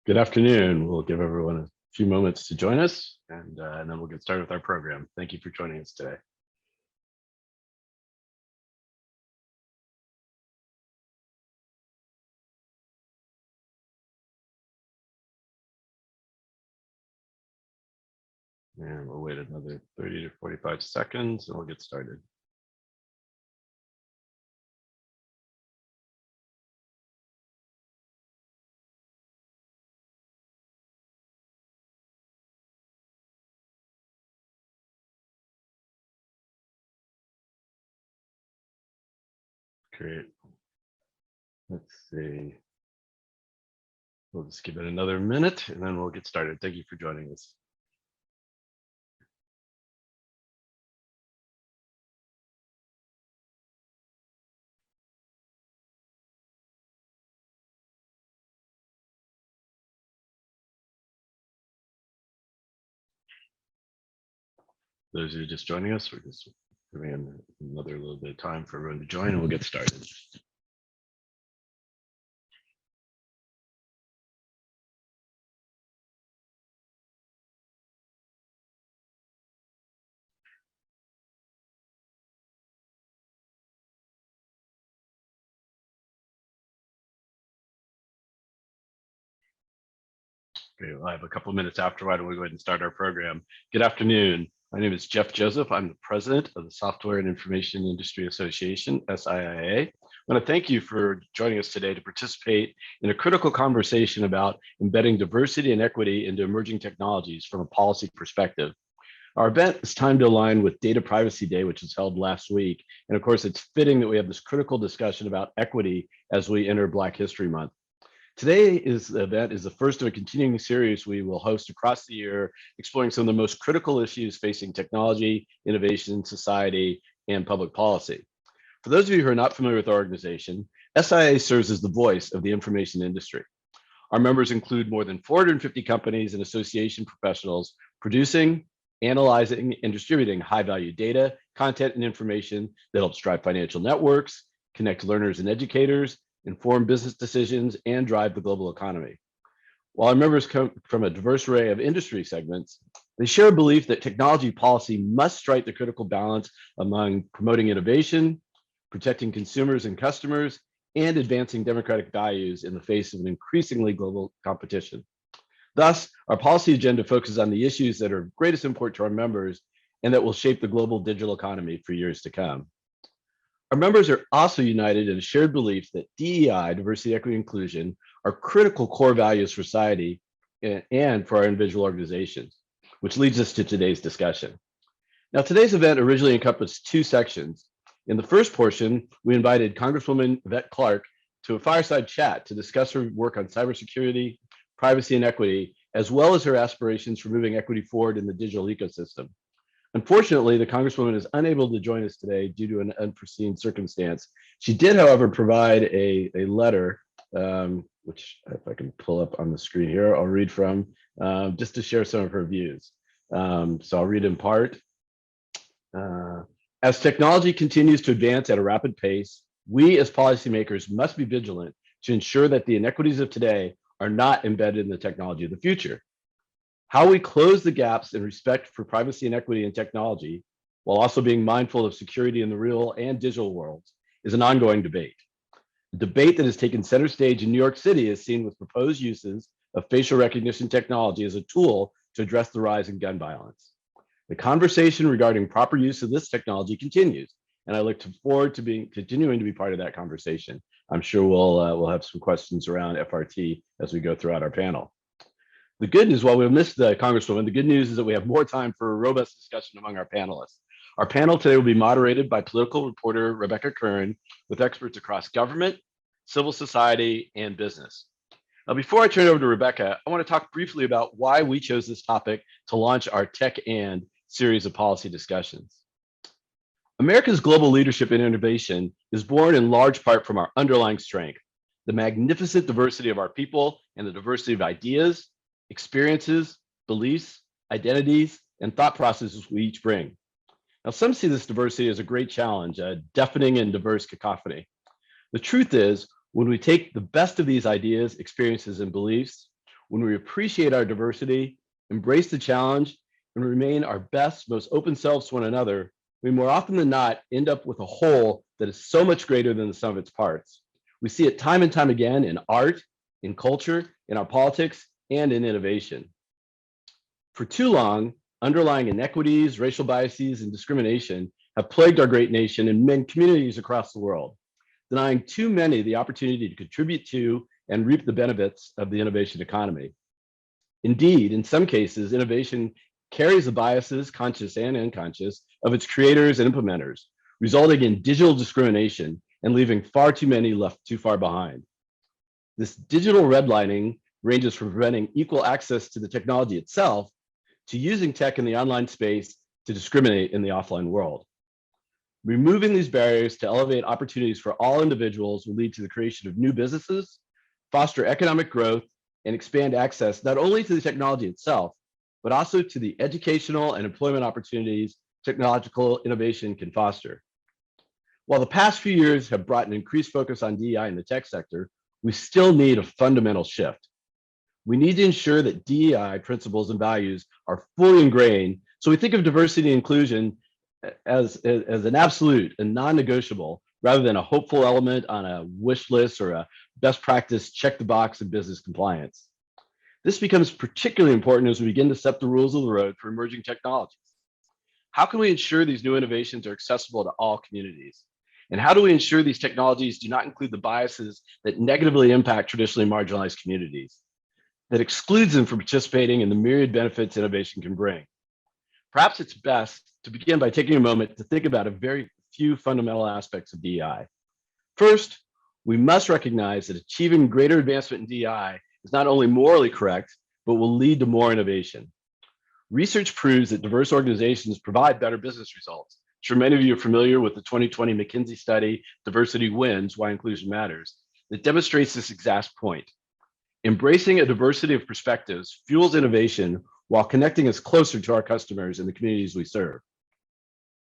Good afternoon. We'll give everyone a few moments to join us, and then we'll get started with our program. Thank you for joining us today. And we'll wait another 30 to 45 seconds, and we'll get started. Great. Let's see. We'll just give it another minute, and then we'll get started. Thank you for joining us. Those who are just joining us, we're just giving another little bit of time for everyone to join, and we'll get started. Okay, well, I have a couple of minutes after. Why don't we go ahead and start our program? Good afternoon. My name is Jeff Joseph. I'm the president of the Software and Information Industry Association, SIIA. I want to thank you for joining us today to participate in a critical conversation about embedding diversity and equity into emerging technologies from a policy perspective. Our event is timed to align with Data Privacy Day, which was held last week. And of course, it's fitting that we have this critical discussion about equity as we enter Black History Month. Today's event is the first of a continuing series we will host across the year, exploring some of the most critical issues facing technology, innovation, society, and public policy. For those of you who are not familiar with our organization, SIA serves as the voice of the information industry. Our members include more than 450 companies and association professionals producing, analyzing, and distributing high-value data, content, and information that helps drive financial networks, connect learners and educators, inform business decisions, and drive the global economy. While our members come from a diverse array of industry segments, they share a belief that technology policy must strike the critical balance among promoting innovation, protecting consumers and customers, and advancing democratic values in the face of an increasingly global competition. Thus, our policy agenda focuses on the issues that are of greatest import to our members and that will shape the global digital economy for years to come. Our members are also united in a shared belief that DEI, diversity, equity, inclusion, are critical core values for society and for our individual organizations, which leads us to today's discussion. Now, today's event originally encompassed two sections. In the first portion, we invited Congresswoman Yvette Clarke to a fireside chat to discuss her work on cybersecurity, privacy, and equity, as well as her aspirations for moving equity forward in the digital ecosystem. Unfortunately, the Congresswoman is unable to join us today due to an unforeseen circumstance. She did, however, provide a letter, which if I can pull up on the screen here, I'll read from, just to share some of her views. So I'll read in part. As technology continues to advance at a rapid pace, we as policymakers must be vigilant to ensure that the inequities of today are not embedded in the technology of the future. How we close the gaps in respect for privacy and equity in technology, while also being mindful of security in the real and digital worlds, is an ongoing debate. A debate that has taken center stage in New York City is seen with proposed uses of facial recognition technology as a tool to address the rise in gun violence. The conversation regarding proper use of this technology continues, and I look forward to continuing to be part of that conversation. I'm sure we'll have some questions around FRT as we go throughout our panel. The good news, while we missed the Congresswoman, the good news is that we have more time for a robust discussion among our panelists. Our panel today will be moderated by political reporter Rebecca Kern, with experts across government, civil society, and business. Now, before I turn it over to Rebecca, I want to talk briefly about why we chose this topic to launch our Tech and series of policy discussions. America's global leadership in innovation is born in large part from our underlying strength, the magnificent diversity of our people and the diversity of ideas, experiences, beliefs, identities, and thought processes we each bring. Now, some see this diversity as a great challenge, a deafening and diverse cacophony. The truth is, when we take the best of these ideas, experiences, and beliefs, When we appreciate our diversity, embrace the challenge, and remain our best, most open selves to one another, we more often than not end up with a whole that is so much greater than the sum of its parts. We see it time and time again in art, in culture, in our politics, and in innovation. For too long, underlying inequities, racial biases, and discrimination have plagued our great nation and many communities across the world, denying too many the opportunity to contribute to and reap the benefits of the innovation economy. Indeed, in some cases, innovation carries the biases, conscious and unconscious, of its creators and implementers, resulting in digital discrimination and leaving far too many left too far behind. This digital redlining ranges from preventing equal access to the technology itself to using tech in the online space to discriminate in the offline world. Removing these barriers to elevate opportunities for all individuals will lead to the creation of new businesses, foster economic growth, and expand access not only to the technology itself, but also to the educational and employment opportunities technological innovation can foster. While the past few years have brought an increased focus on DEI in the tech sector, we still need a fundamental shift. We need to ensure that DEI principles and values are fully ingrained, so we think of diversity and inclusion as an absolute and non-negotiable, rather than a hopeful element on a wish list or a best practice check the box in business compliance. This becomes particularly important as we begin to set the rules of the road for emerging technologies. How can we ensure these new innovations are accessible to all communities? And how do we ensure these technologies do not include the biases that negatively impact traditionally marginalized communities, that excludes them from participating in the myriad benefits innovation can bring? Perhaps it's best to begin by taking a moment to think about a very few fundamental aspects of DEI. First, we must recognize that achieving greater advancement in DEI is not only morally correct, but will lead to more innovation. Research proves that diverse organizations provide better business results. I'm sure many of you are familiar with the 2020 McKinsey study, Diversity Wins, Why Inclusion Matters, that demonstrates this exact point. Embracing a diversity of perspectives fuels innovation while connecting us closer to our customers and the communities we serve.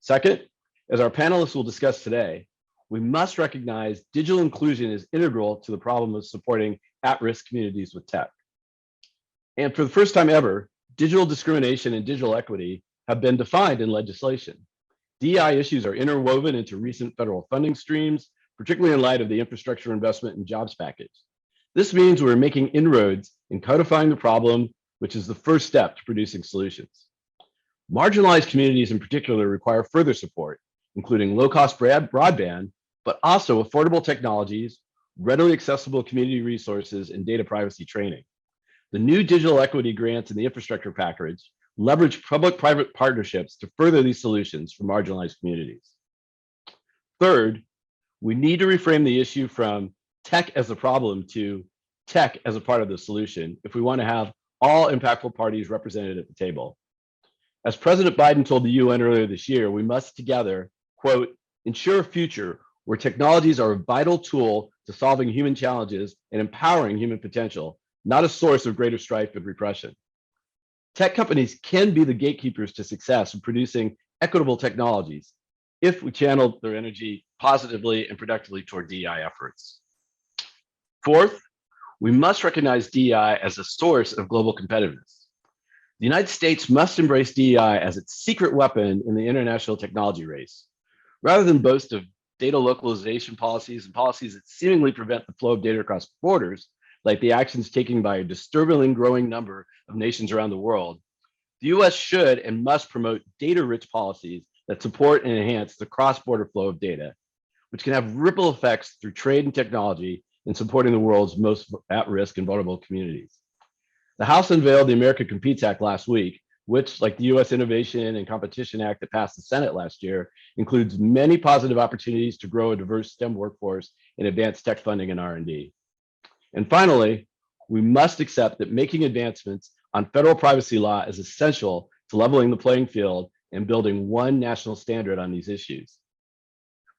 Second, as our panelists will discuss today, we must recognize digital inclusion is integral to the problem of supporting at-risk communities with tech. And for the first time ever, digital discrimination and digital equity have been defined in legislation. DEI issues are interwoven into recent federal funding streams, particularly in light of the Infrastructure Investment and Jobs Package. This means we're making inroads in codifying the problem, which is the first step to producing solutions. Marginalized communities in particular require further support, including low-cost broadband, but also affordable technologies, readily accessible community resources, and data privacy training. The new digital equity grants in the infrastructure package leverage public-private partnerships to further these solutions for marginalized communities. Third, we need to reframe the issue from tech as a problem to tech as a part of the solution if we want to have all impactful parties represented at the table. As President Biden told the UN earlier this year, we must together, quote, ensure a future where technologies are a vital tool to solving human challenges and empowering human potential, not a source of greater strife and repression. Tech companies can be the gatekeepers to success in producing equitable technologies if we channel their energy positively and productively toward DEI efforts. Fourth, we must recognize DEI as a source of global competitiveness. The United States must embrace DEI as its secret weapon in the international technology race. Rather than boast of data localization policies and policies that seemingly prevent the flow of data across borders, like the actions taken by a disturbingly growing number of nations around the world, the US should and must promote data-rich policies that support and enhance the cross-border flow of data, which can have ripple effects through trade and technology in supporting the world's most at-risk and vulnerable communities. The House unveiled the America Competes Act last week, which, like the US Innovation and Competition Act that passed the Senate last year, includes many positive opportunities to grow a diverse STEM workforce and advance tech funding and R&D. And finally, we must accept that making advancements on federal privacy law is essential to leveling the playing field and building one national standard on these issues.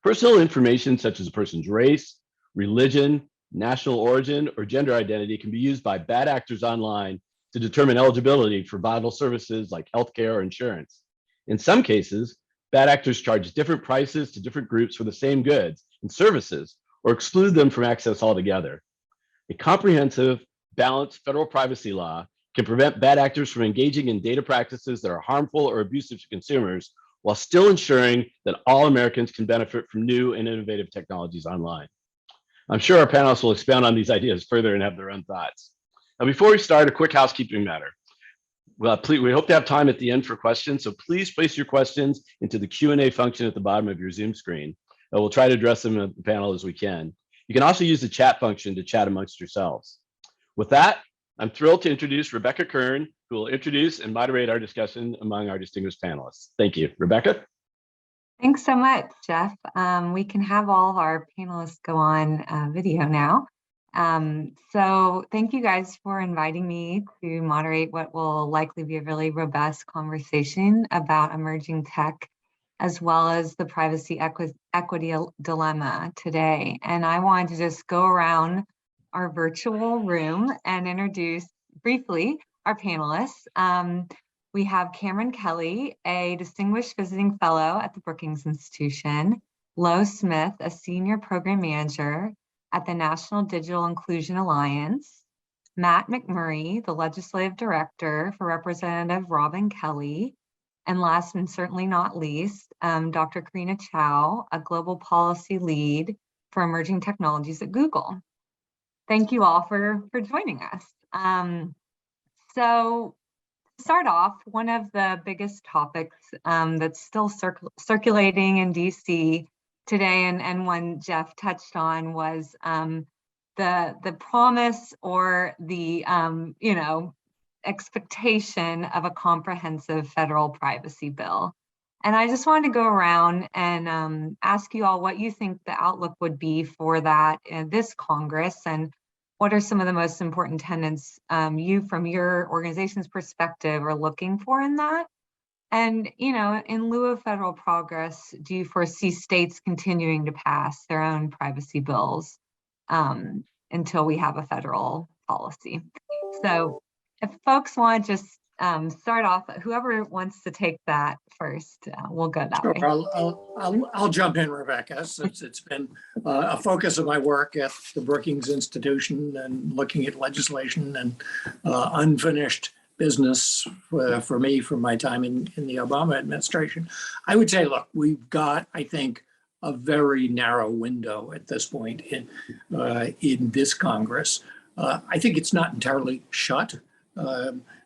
Personal information such as a person's race, religion, national origin, or gender identity can be used by bad actors online to determine eligibility for vital services like healthcare or insurance. In some cases, bad actors charge different prices to different groups for the same goods and services, or exclude them from access altogether. A comprehensive, balanced federal privacy law can prevent bad actors from engaging in data practices that are harmful or abusive to consumers, while still ensuring that all Americans can benefit from new and innovative technologies online. I'm sure our panelists will expound on these ideas further and have their own thoughts. Now, before we start, a quick housekeeping matter. Well, we hope to have time at the end for questions, so please place your questions into the Q&A function at the bottom of your Zoom screen. We'll try to address them at the panel as we can. You can also use the chat function to chat amongst yourselves. With that, I'm thrilled to introduce Rebecca Kern, who will introduce and moderate our discussion among our distinguished panelists. Thank you. Rebecca? Thanks so much, Jeff. We can have all of our panelists go on video now. So thank you guys for inviting me to moderate what will likely be a really robust conversation about emerging tech, as well as the privacy equity dilemma today. And I wanted to just go around our virtual room and introduce briefly our panelists. We have Cameron Kelly, a distinguished visiting fellow at the Brookings Institution, Lo Smith, a senior program manager at the National Digital Inclusion Alliance, Matt McMurray, the legislative director for Representative Robin Kelly, and last and certainly not least, Dr. Karina Chow, a global policy lead for emerging technologies at Google. Thank you all for joining us. So to start off, one of the biggest topics that's still circulating in DC today, and one Jeff touched on, was the promise or the expectation of a comprehensive federal privacy bill. And I just wanted to go around and ask you all what you think the outlook would be for that in this Congress, and what are some of the most important tenets you, from your organization's perspective, are looking for in that? And, in lieu of federal progress, do you foresee states continuing to pass their own privacy bills until we have a federal policy? So if folks want to just start off, whoever wants to take that first, we'll go that way. I'll jump in, Rebecca, since it's been a focus of my work at the Brookings Institution and looking at legislation and unfinished business for me from my time in the Obama administration. I would say, look, we've got, I think, a very narrow window at this point in this Congress. I think it's not entirely shut.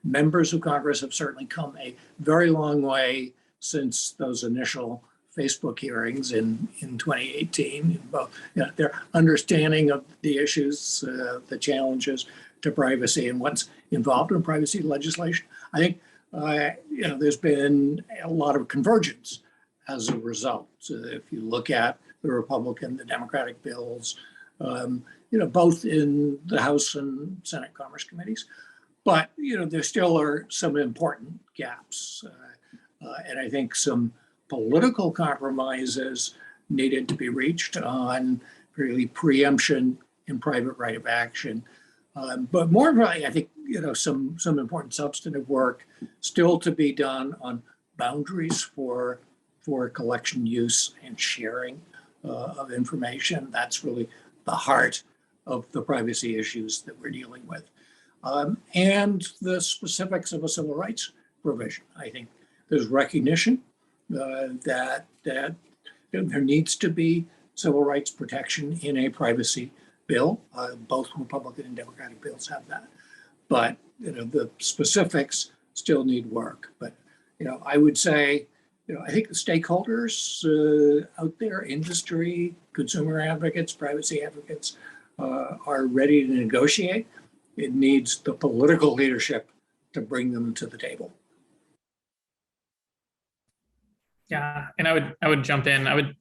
Members of Congress have certainly come a very long way since those initial Facebook hearings in 2018. Both, their understanding of the issues, the challenges to privacy, and what's involved in privacy legislation. I think there's been a lot of convergence as a result. So if you look at the Republican, the Democratic bills, both in the House and Senate Commerce Committees. But, there still are some important gaps. And I think some political compromises needed to be reached on really preemption and private right of action. But more importantly, I think, some important substantive work still to be done on boundaries for collection, use, and sharing of information. That's really the heart of the privacy issues that we're dealing with. And the specifics of a civil rights provision. I think there's recognition that there needs to be civil rights protection in a privacy bill. Both Republican and Democratic bills have that. But the specifics still need work. But I would say, I think the stakeholders out there, industry, consumer advocates, privacy advocates, are ready to negotiate. It needs the political leadership to bring them to the table. Yeah, and I would jump in. I would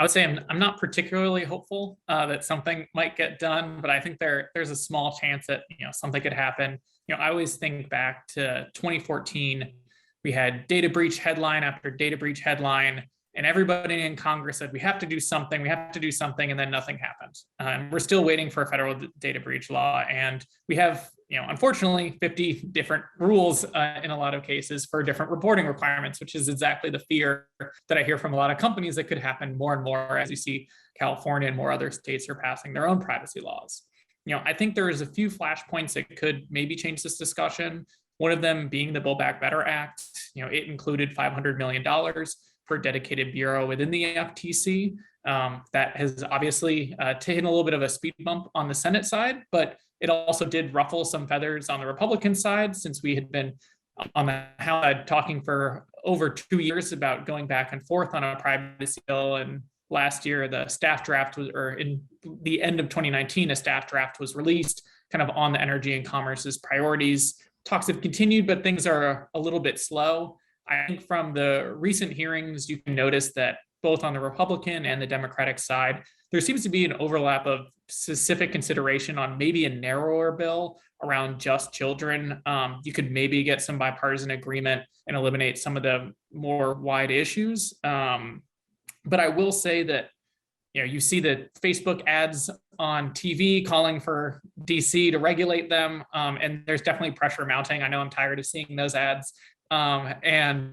say I'm not particularly hopeful that something might get done, but I think there's a small chance that something could happen. I always think back to 2014. We had data breach headline after data breach headline, and everybody in Congress said, we have to do something, and then nothing happened. And we're still waiting for a federal data breach law. And we have, unfortunately, 50 different rules in a lot of cases for different reporting requirements, which is exactly the fear that I hear from a lot of companies that could happen more and more as you see California and more other states are passing their own privacy laws. I think there's a few flashpoints that could maybe change this discussion. One of them being the Build Back Better Act. It included $500 million for a dedicated bureau within the FTC. That has obviously taken a little bit of a speed bump on the Senate side, but it also did ruffle some feathers on the Republican side, since we had been on the House side talking for over 2 years about going back and forth on a privacy bill. And last year, the staff draft was, or in the end of 2019, a staff draft was released kind of on the energy and commerce's priorities. Talks have continued, but things are a little bit slow. I think from the recent hearings, you can notice that both on the Republican and the Democratic side, there seems to be an overlap of specific consideration on maybe a narrower bill around just children. You could maybe get some bipartisan agreement and eliminate some of the more wide issues. But I will say that, you see the Facebook ads on TV calling for DC to regulate them. And there's definitely pressure mounting. I know I'm tired of seeing those ads. And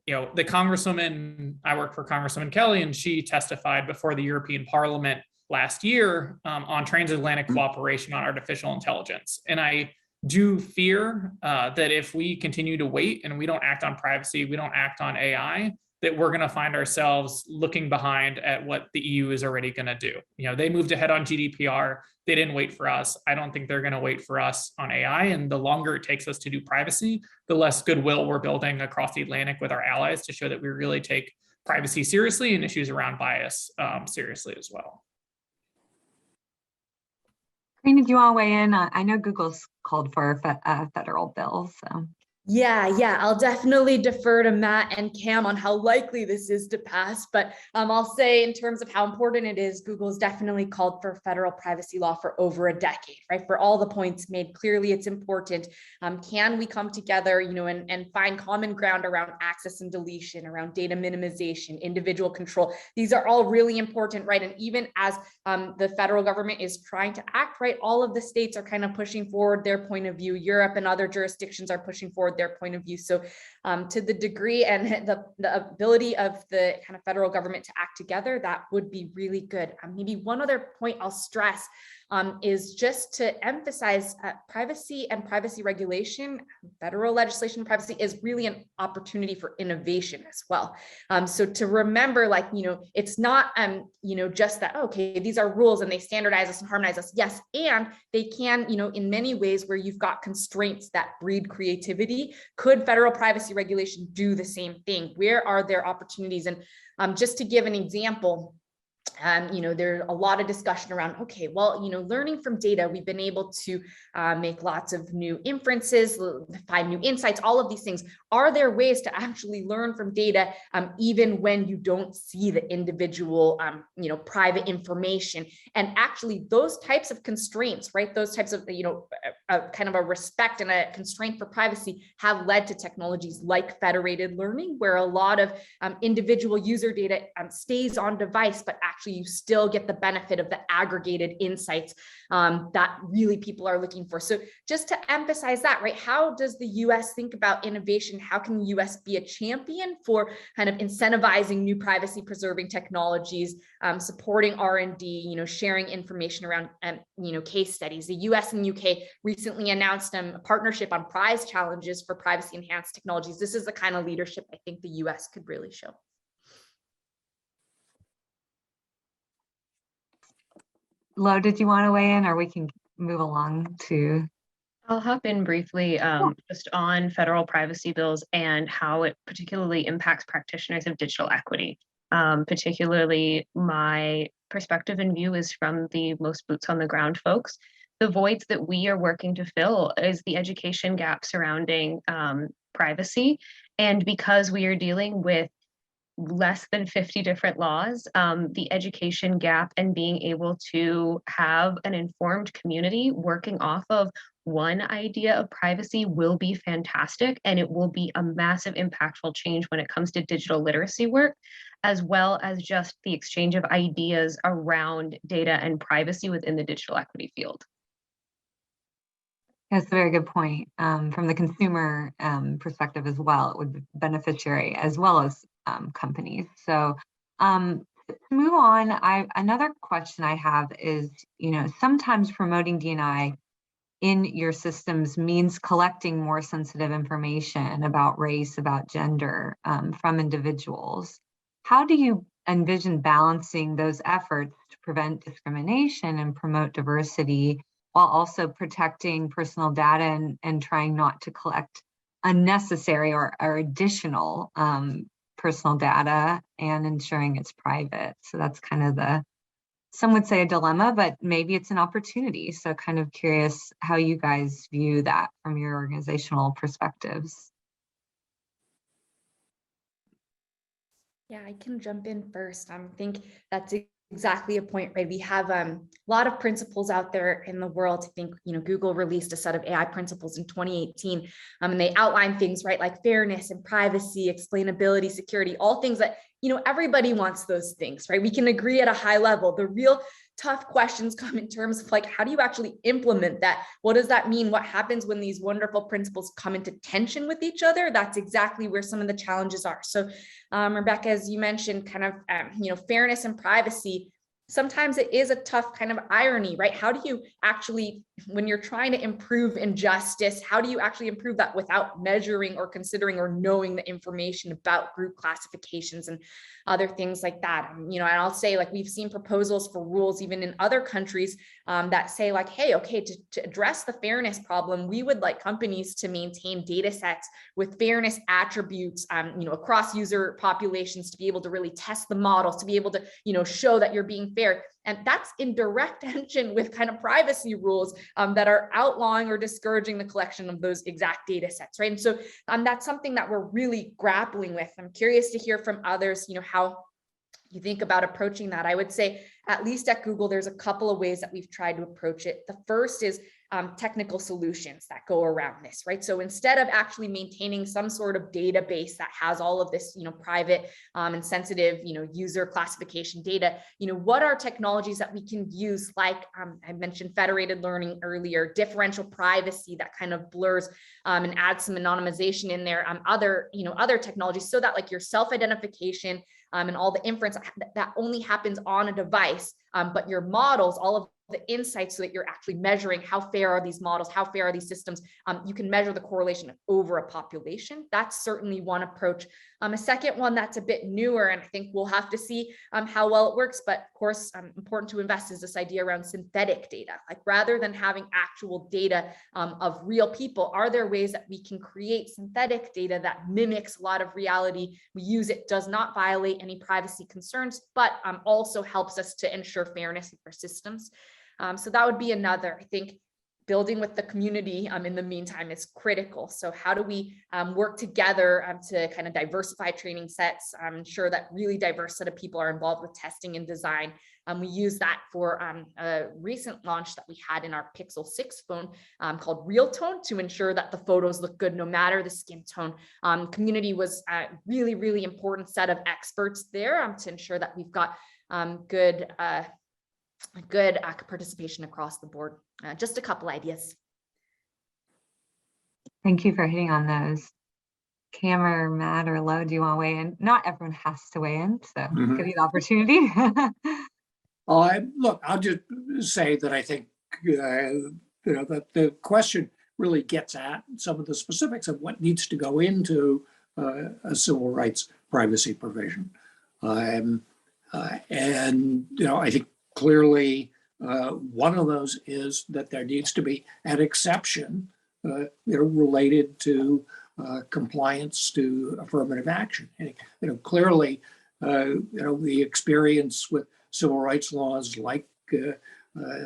the Congresswoman, I work for Congresswoman Kelly, and she testified before the European Parliament last year on transatlantic cooperation on artificial intelligence. And I do fear that if we continue to wait and we don't act on privacy, we don't act on AI, that we're going to find ourselves looking behind at what the EU is already going to do. They moved ahead on GDPR. They didn't wait for us. I don't think they're going to wait for us on AI. And the longer it takes us to do privacy, the less goodwill we're building across the Atlantic with our allies to show that we really take privacy seriously and issues around bias seriously as well. Karina, do you want to weigh in? I know Google's called for a federal bill, so. Yeah, I'll definitely defer to Matt and Cam on how likely this is to pass, but I'll say in terms of how important it is, Google's definitely called for federal privacy law for over a decade, right? For all the points made, clearly it's important. Can we come together, and find common ground around access and deletion, around data minimization, individual control? These are all really important, right? And even as the federal government is trying to act, right, all of the states are kind of pushing forward their point of view. Europe and other jurisdictions are pushing forward their point of view. So to the degree and the ability of the kind of federal government to act together, that would be really good. Maybe one other point I'll stress is just to emphasize privacy and privacy regulation, federal legislation, privacy is really an opportunity for innovation as well. So to remember, it's not, just that, okay, these are rules and they standardize us and harmonize us. Yes, and they can, in many ways where you've got constraints that breed creativity, could federal privacy regulation do the same thing? Where are there opportunities? And just to give an example, there's a lot of discussion around, okay, well, learning from data, we've been able to make lots of new inferences, find new insights, all of these things. Are there ways to actually learn from data, even when you don't see the individual, private information? And actually those types of constraints, right? Those types of, kind of a respect and a constraint for privacy have led to technologies like federated learning, where a lot of individual user data stays on device, but actually you still get the benefit of the aggregated insights that really people are looking for. So just to emphasize that, right? How does the US think about innovation? How can the US be a champion for kind of incentivizing new privacy preserving technologies, supporting R&D, sharing information around, case studies? The US and UK recently announced a partnership on prize challenges for privacy enhanced technologies. This is the kind of leadership I think the US could really show. Lo, did you want to weigh in, or we can move along to? I'll hop in briefly just on federal privacy bills and how it particularly impacts practitioners of digital equity. Particularly my perspective and view is from the most boots on the ground folks. The voids that we are working to fill is the education gap surrounding privacy. And because we are dealing with less than 50 different laws, the education gap and being able to have an informed community working off of one idea of privacy will be fantastic, and it will be a massive impactful change when it comes to digital literacy work, as well as just the exchange of ideas around data and privacy within the digital equity field. That's a very good point. From the consumer perspective as well, it would be beneficiary as well as companies. So To move on, another question I have is, sometimes promoting D&I in your systems means collecting more sensitive information about race, about gender from individuals. How do you envision balancing those efforts to prevent discrimination and promote diversity while also protecting personal data and trying not to collect unnecessary or additional personal data and ensuring it's private? So that's kind of some would say a dilemma, but maybe it's an opportunity. So kind of curious how you guys view that from your organizational perspectives. Yeah, I can jump in first. I think that's exactly a point, right? We have a lot of principles out there in the world. I think, Google released a set of AI principles in 2018, and they outline things, right, like fairness and privacy, explainability, security, all things that, everybody wants those things, right? We can agree at a high level. The real tough questions come in terms of like, how do you actually implement that? What does that mean? What happens when these wonderful principles come into tension with each other? That's exactly where some of the challenges are. So Rebecca, as you mentioned, kind of, fairness and privacy, sometimes it is a tough kind of irony, right? How do you actually, when you're trying to improve injustice, how do you actually improve that without measuring or considering or knowing the information about group classifications and other things like that? And I'll say, like, we've seen proposals for rules even in other countries that say like, hey, okay, to address the fairness problem, we would like companies to maintain data sets with fairness attributes, across user populations, to be able to really test the models, to be able to, show that you're being fair. And that's in direct tension with kind of privacy rules that are outlawing or discouraging the collection of those exact data sets, right? And so that's something that we're really grappling with. I'm curious to hear from others, how you think about approaching that. I would say, at least at Google, there's a couple of ways that we've tried to approach it. The first is technical solutions that go around this, right? So instead of actually maintaining some sort of database that has all of this, private and sensitive, user classification data, what are technologies that we can use? Like I mentioned federated learning earlier, differential privacy that kind of blurs and adds some anonymization in there, other technologies, so that like your self-identification and all the inference that only happens on a device, but your models, all of the insights, so that you're actually measuring how fair are these models, how fair are these systems. You can measure the correlation over a population. That's certainly one approach. A second one that's a bit newer, and I think we'll have to see how well it works, but of course, important to invest, is this idea around synthetic data. Like, rather than having actual data of real people, are there ways that we can create synthetic data that mimics a lot of reality? We use it, does not violate any privacy concerns, but also helps us to ensure fairness in our systems. So that would be another. I think building with the community in the meantime is critical. So how do we work together to kind of diversify training sets, ensure that really diverse set of people are involved with testing and design. We use that for a recent launch that we had in our Pixel 6 phone called Real Tone, to ensure that the photos look good no matter the skin tone. Community was a really, really important set of experts there to ensure that we've got good participation across the board. Just a couple ideas. Thank you for hitting on those. Cam or Matt or Lo, do you want to weigh in? Not everyone has to weigh in, so give you the opportunity. Look, I'll just say that I think that the question really gets at some of the specifics of what needs to go into a civil rights privacy provision, and I think clearly one of those is that there needs to be an exception related to compliance to affirmative action. And, clearly, the experience with civil rights laws like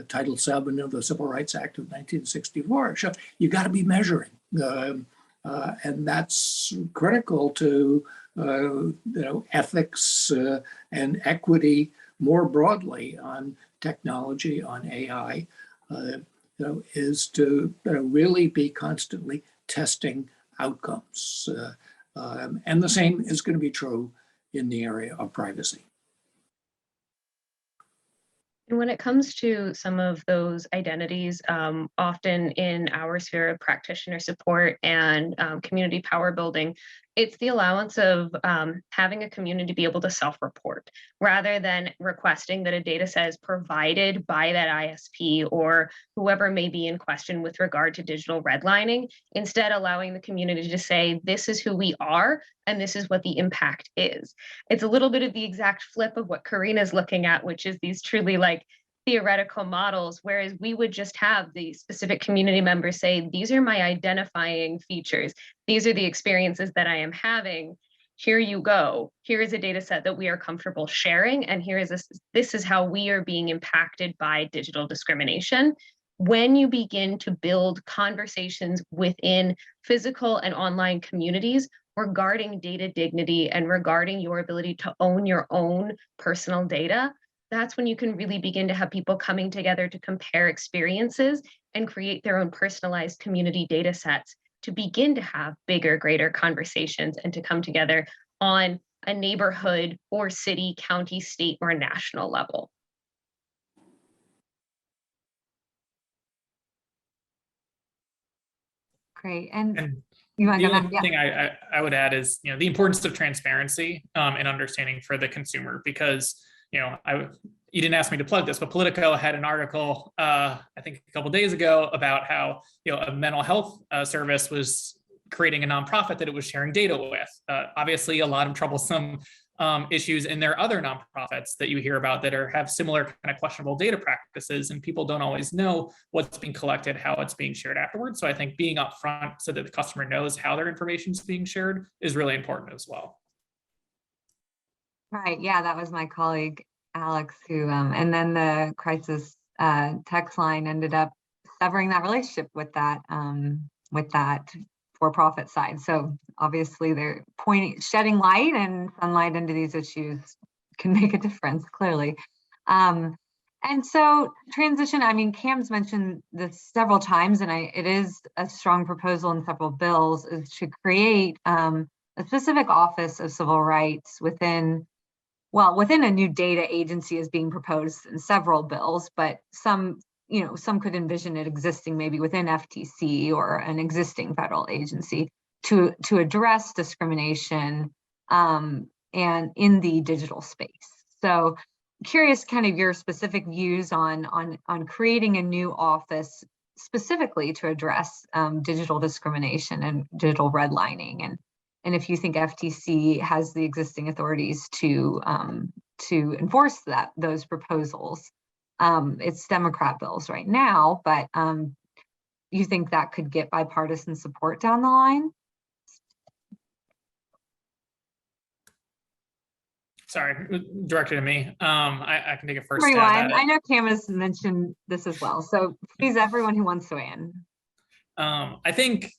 Title VII of the Civil Rights Act of 1964 show you got to be measuring, and that's critical to ethics and equity more broadly on technology, on AI. Is to really be constantly testing outcomes. And the same is going to be true in the area of privacy. And when it comes to some of those identities, often in our sphere of practitioner support and community power building, It's the allowance of having a community be able to self-report rather than requesting that a data set is provided by that ISP or whoever may be in question with regard to digital redlining. Instead, allowing the community to say, this is who we are and this is what the impact is. It's a little bit of the exact flip of what Karina's looking at, which is these truly like theoretical models, whereas we would just have the specific community members say, these are my identifying features. These are the experiences that I am having. Here you go. Here is a data set that we are comfortable sharing. And here is this is how we are being impacted by digital discrimination. When you begin to build conversations within physical and online communities regarding data dignity and regarding your ability to own your own personal data, that's when you can really begin to have people coming together to compare experiences and create their own personalized community data sets to begin to have bigger, greater conversations and to come together on a neighborhood or city, county, state, or national level. Great. And And you want the to go only back? Yeah. thing I would add is, the importance of transparency and understanding for the consumer, because, you didn't ask me to plug this, but Politico had an article, I think a couple of days ago, about how, a mental health service was creating a nonprofit that it was sharing data with. Obviously, a lot of troublesome issues in their other nonprofits that you hear about that have similar kind of questionable data practices, and people don't always know what's being collected, how it's being shared afterwards. So I think being upfront so that the customer knows how their information is being shared is really important as well. Right. Yeah, that was my colleague, Alex, who, and then the crisis text line ended up severing that relationship with that for-profit side. So obviously they're shedding light and sunlight into these issues can make a difference, clearly. And so transition, I mean, Cam's mentioned this several times, and it is a strong proposal in several bills, is to create a specific office of civil rights within a new data agency is being proposed in several bills, but some could envision it existing maybe within FTC or an existing federal agency to address discrimination and in the digital space. So curious kind of your specific views on creating a new office specifically to address digital discrimination and digital redlining, and if you think FTC has the existing authorities to enforce those proposals. It's Democrat bills right now, but you think that could get bipartisan support down the line? Sorry, directed at me. I can take a first Everyone, stab at it. I know Cam has mentioned this as well, so please, everyone who wants to weigh in. I think,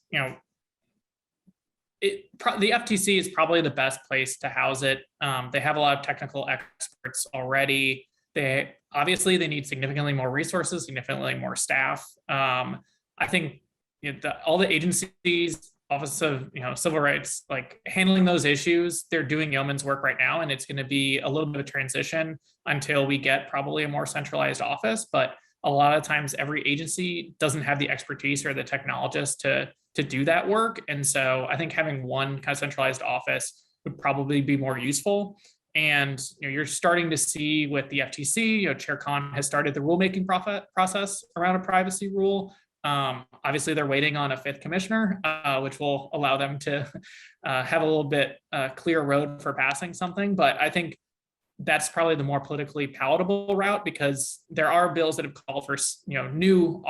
the FTC is probably the best place to house it. They have a lot of technical experts already. They need significantly more resources, significantly more staff. I think all the agencies, Office of Civil Rights, like handling those issues, they're doing yeoman's work right now, and it's going to be a little bit of transition until we get probably a more centralized office. But a lot of times, every agency doesn't have the expertise or the technologists to do that work, and so I think having one kind of centralized office would probably be more useful. And you're starting to see with the FTC, Chair Khan has started the rulemaking process around a privacy rule. Obviously, they're waiting on a fifth commissioner, which will allow them to have a little bit clear road for passing something. But I think that's probably the more politically palatable route, because there are bills that have called for new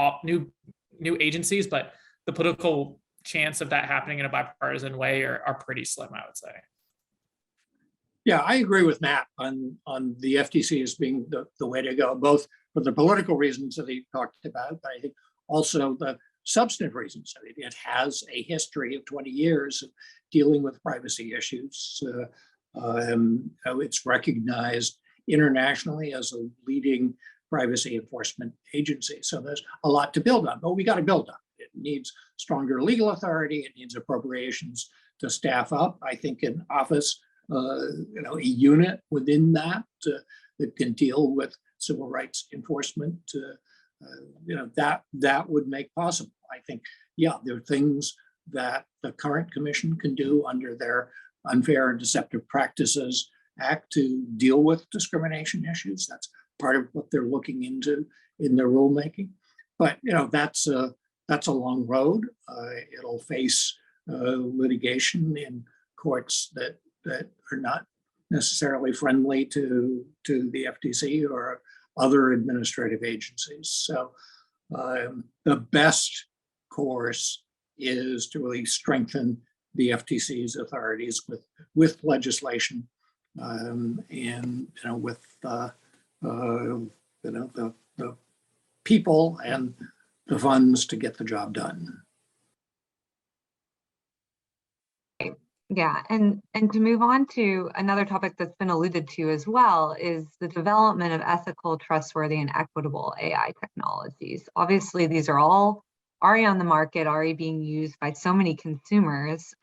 agencies, but the political chance of that happening in a bipartisan way are pretty slim, I would say. Yeah, I agree with Matt on the FTC as being the way to go, both for the political reasons that he talked about, but I think also the substantive reasons. I mean, it has a history of 20 years of dealing with privacy issues. It's recognized internationally as a leading privacy enforcement agency. So there's a lot to build on, but we got to build on. It needs stronger legal authority. It needs appropriations to staff up. I think an office, a unit within that that can deal with civil rights enforcement, that would make possible. I think, yeah, there are things that the current commission can do under their Unfair and Deceptive Practices Act to deal with discrimination issues. That's part of what they're looking into in their rulemaking. But that's a long road. It'll face litigation in courts that are not necessarily friendly to the FTC or other administrative agencies. So the best course is to really strengthen the FTC's authorities with legislation and with the people and the funds to get the job done. Yeah, and to move on to another topic that's been alluded to as well is the development of ethical, trustworthy, and equitable AI technologies. Obviously, these are all already on the market, already being used by so many consumers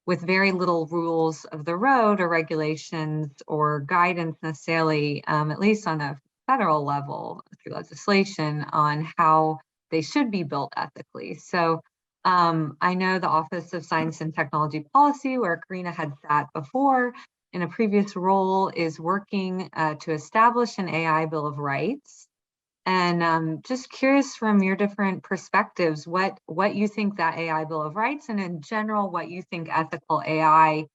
with very little rules of the road or regulations or guidance necessarily, at least on a federal level through legislation on how they should be built ethically. So I know the Office of Science and Technology Policy, where Karina had sat before in a previous role, is working to establish an AI Bill of Rights. And just curious from your different perspectives, what you think that AI Bill of Rights, and in general, what you think ethical AI,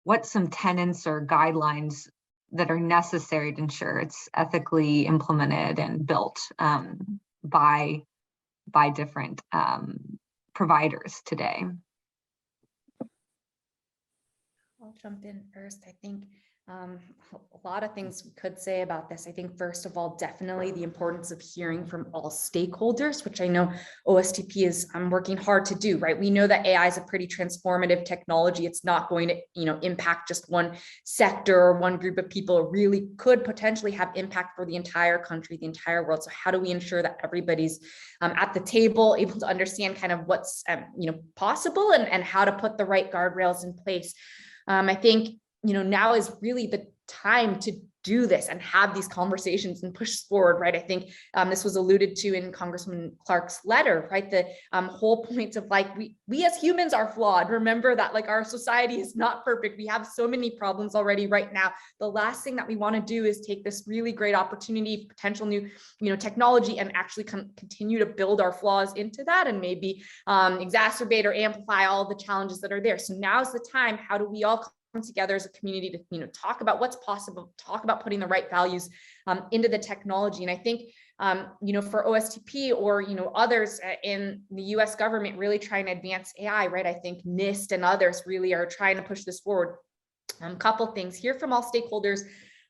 what some tenets or guidelines that are necessary to ensure it's ethically implemented and built by different providers today. I'll jump in first. I think a lot of things we could say about this. I think first of all, definitely the importance of hearing from all stakeholders, which I know OSTP is working hard to do, right? We know that AI is a pretty transformative technology. It's not going to, impact just one sector or one group of people. It really could potentially have impact for the entire country, the entire world. So how do we ensure that everybody's at the table, able to understand kind of what's, possible and how to put the right guardrails in place? I think now is really the time to do this and have these conversations and push forward, right? I think this was alluded to in Congressman Clark's letter, right? The whole point of we as humans are flawed. Remember that our society is not perfect. We have so many problems already right now. The last thing that we want to do is take this really great opportunity, potential new, technology, and actually continue to build our flaws into that and maybe exacerbate or amplify all the challenges that are there. So now's the time. How do we all come together as a community to talk about what's possible, talk about putting the right values into the technology? And I think for OSTP or others in the US government really trying to advance AI, right? I think NIST and others really are trying to push this forward. Couple things, hear from all stakeholders.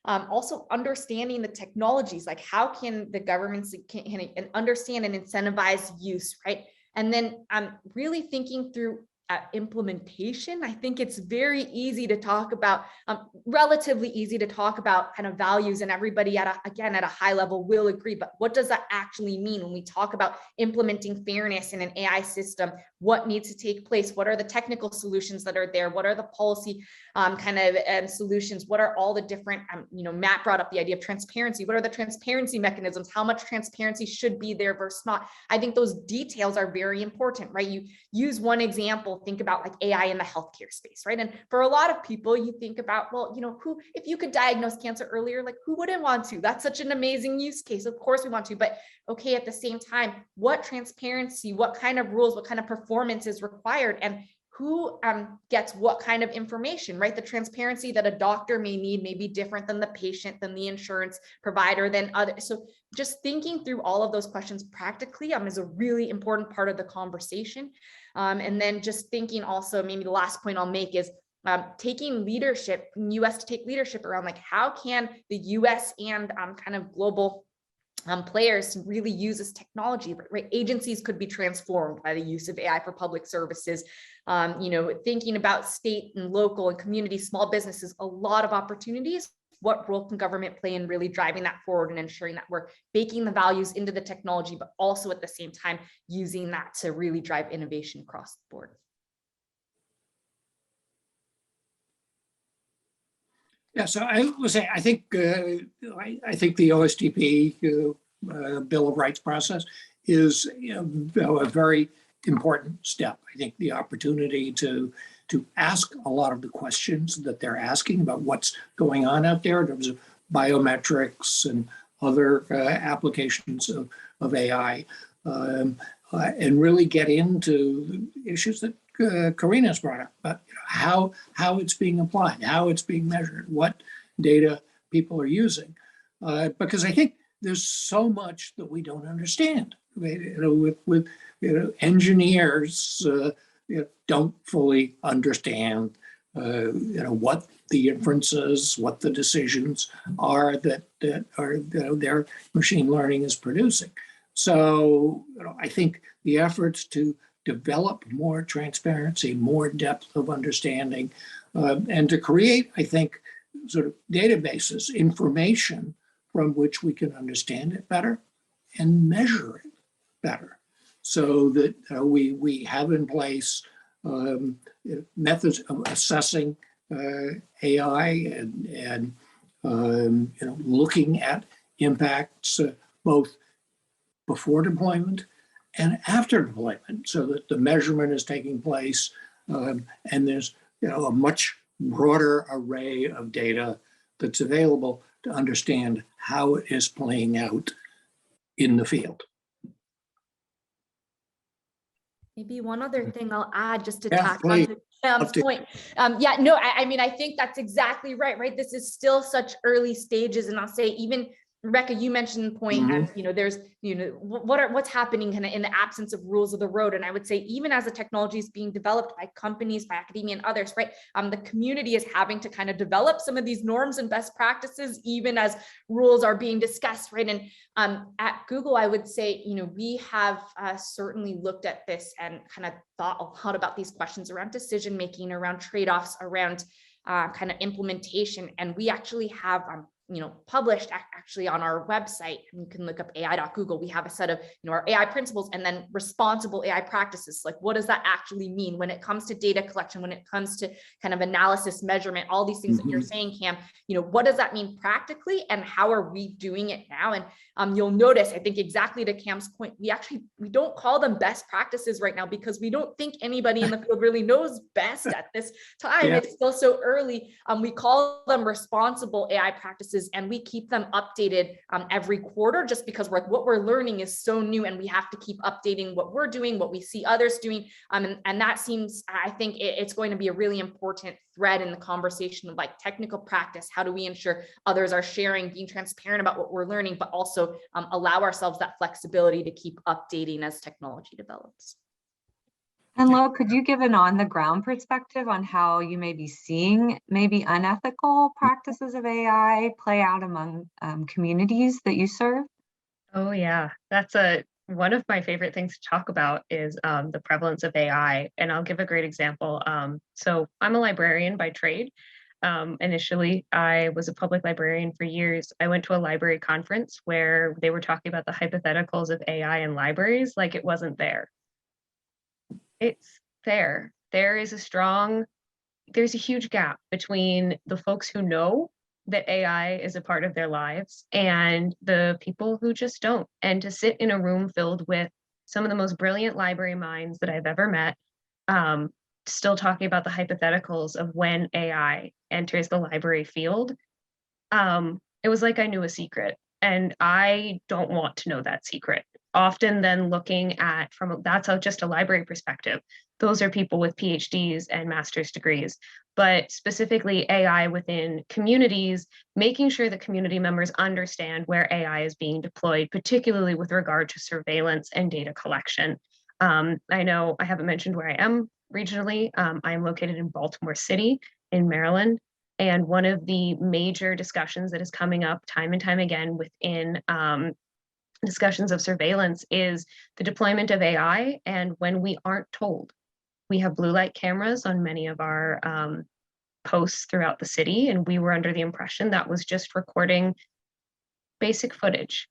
Also understanding the technologies, like how can the governments can understand and incentivize use, right? And then really thinking through implementation. I think it's very easy to talk about, relatively easy to talk about kind of values, and everybody at a high level will agree. But what does that actually mean when we talk about implementing fairness in an AI system? What needs to take place? What are the technical solutions that are there? What are the policy solutions? What are all the different, Matt brought up the idea of transparency. What are the transparency mechanisms? How much transparency should be there versus not? I think those details are very important, right? You use one example, think about AI in the healthcare space, right? And for a lot of people, you think about, well, if you could diagnose cancer earlier, who wouldn't want to? That's such an amazing use case. Of course we want to, but okay, at the same time, what transparency, what kind of rules, what kind of performance is required, and who gets what kind of information, right? The transparency that a doctor may need may be different than the patient, than the insurance provider, than others. So just thinking through all of those questions practically is a really important part of the conversation. And then just thinking also, maybe the last point I'll make is taking leadership in the US to take leadership around how can the US and kind of global players really use this technology, right? Agencies could be transformed by the use of AI for public services. Thinking about state and local and community, small businesses, a lot of opportunities. What role can government play in really driving that forward and ensuring that we're baking the values into the technology, but also at the same time using that to really drive innovation across the board? Yeah, so I would say I think the OSTP Bill of Rights process is a very important step. I think the opportunity to ask a lot of the questions that they're asking about what's going on out there in terms of biometrics and other applications of AI, and really get into issues that Karina's brought up, about how it's being applied, how it's being measured, what data people are using. Because I think there's so much that we don't understand. With engineers don't fully understand what the inferences, what the decisions are that are their machine learning is producing. So I think the efforts to develop more transparency, more depth of understanding, and to create, I think, sort of databases, information from which we can understand it better and measure it better, so that we have in place methods of assessing AI and looking at impacts both before deployment and after deployment, so that the measurement is taking place and there's a much broader array of data that's available to understand how it is playing out in the field. Maybe one other thing I'll add just to Yeah, tack please. on to Cam's point. I mean, I think that's exactly right? This is still such early stages. And I'll say, even Rebecca, you mentioned the point that, there's, what's happening kind of in the absence of rules of the road. And I would say, even as the technology is being developed by companies, by academia and others, right? The community is having to kind of develop some of these norms and best practices, even as rules are being discussed, right? And at Google, I would say, we have certainly looked at this and kind of thought a lot about these questions around decision-making, around trade-offs, around kind of implementation. And we actually have published actually on our website, and you can look up ai.google. We have a set of, our AI principles and then responsible AI practices. Like, what does that actually mean when it comes to data collection, when it comes to kind of analysis, measurement, all these things that you're saying, Cam, what does that mean practically and how are we doing it now? And you'll notice, I think exactly to Cam's point, we don't call them best practices right now because we don't think anybody in the field really knows best at this time. Yeah. It's still so early. We call them responsible AI practices, and we keep them updated every quarter, just because what we're learning is so new, and we have to keep updating what we're doing, what we see others doing. And that seems, I think it's going to be a really important thread in the conversation of like technical practice. How do we ensure others are sharing, being transparent about what we're learning, but also allow ourselves that flexibility to keep updating as technology develops. And Lo, could you give an on-the-ground perspective on how you may be seeing maybe unethical practices of AI play out among communities that you serve? Oh yeah, that's one of my favorite things to talk about is the prevalence of AI. And I'll give a great example. So I'm a librarian by trade. Initially, I was a public librarian for years. I went to a library conference where they were talking about the hypotheticals of AI in libraries like it wasn't there. It's there. There's a huge gap between the folks who know that AI is a part of their lives and the people who just don't. And to sit in a room filled with some of the most brilliant library minds that I've ever met, still talking about the hypotheticals of when AI enters the library field, it was like I knew a secret, and I don't want to know that secret. Often then looking at that's just a library perspective. Those are people with PhDs and master's degrees, but specifically AI within communities, making sure that community members understand where AI is being deployed, particularly with regard to surveillance and data collection. I know I haven't mentioned where I am regionally. I am located in Baltimore City in Maryland. And one of the major discussions that is coming up time and time again within discussions of surveillance is the deployment of AI. And when we aren't told, we have blue light cameras on many of our posts throughout the city. And we were under the impression that was just recording basic footage.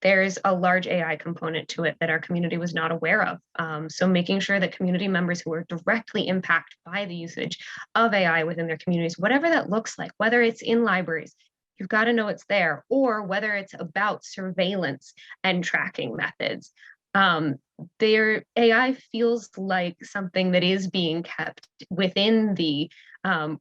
There's a large AI component to it that our community was not aware of. So making sure that community members who are directly impacted by the usage of AI within their communities, whatever that looks like, whether it's in libraries, you've got to know it's there, or whether it's about surveillance and tracking methods, Their AI feels like something that is being kept within the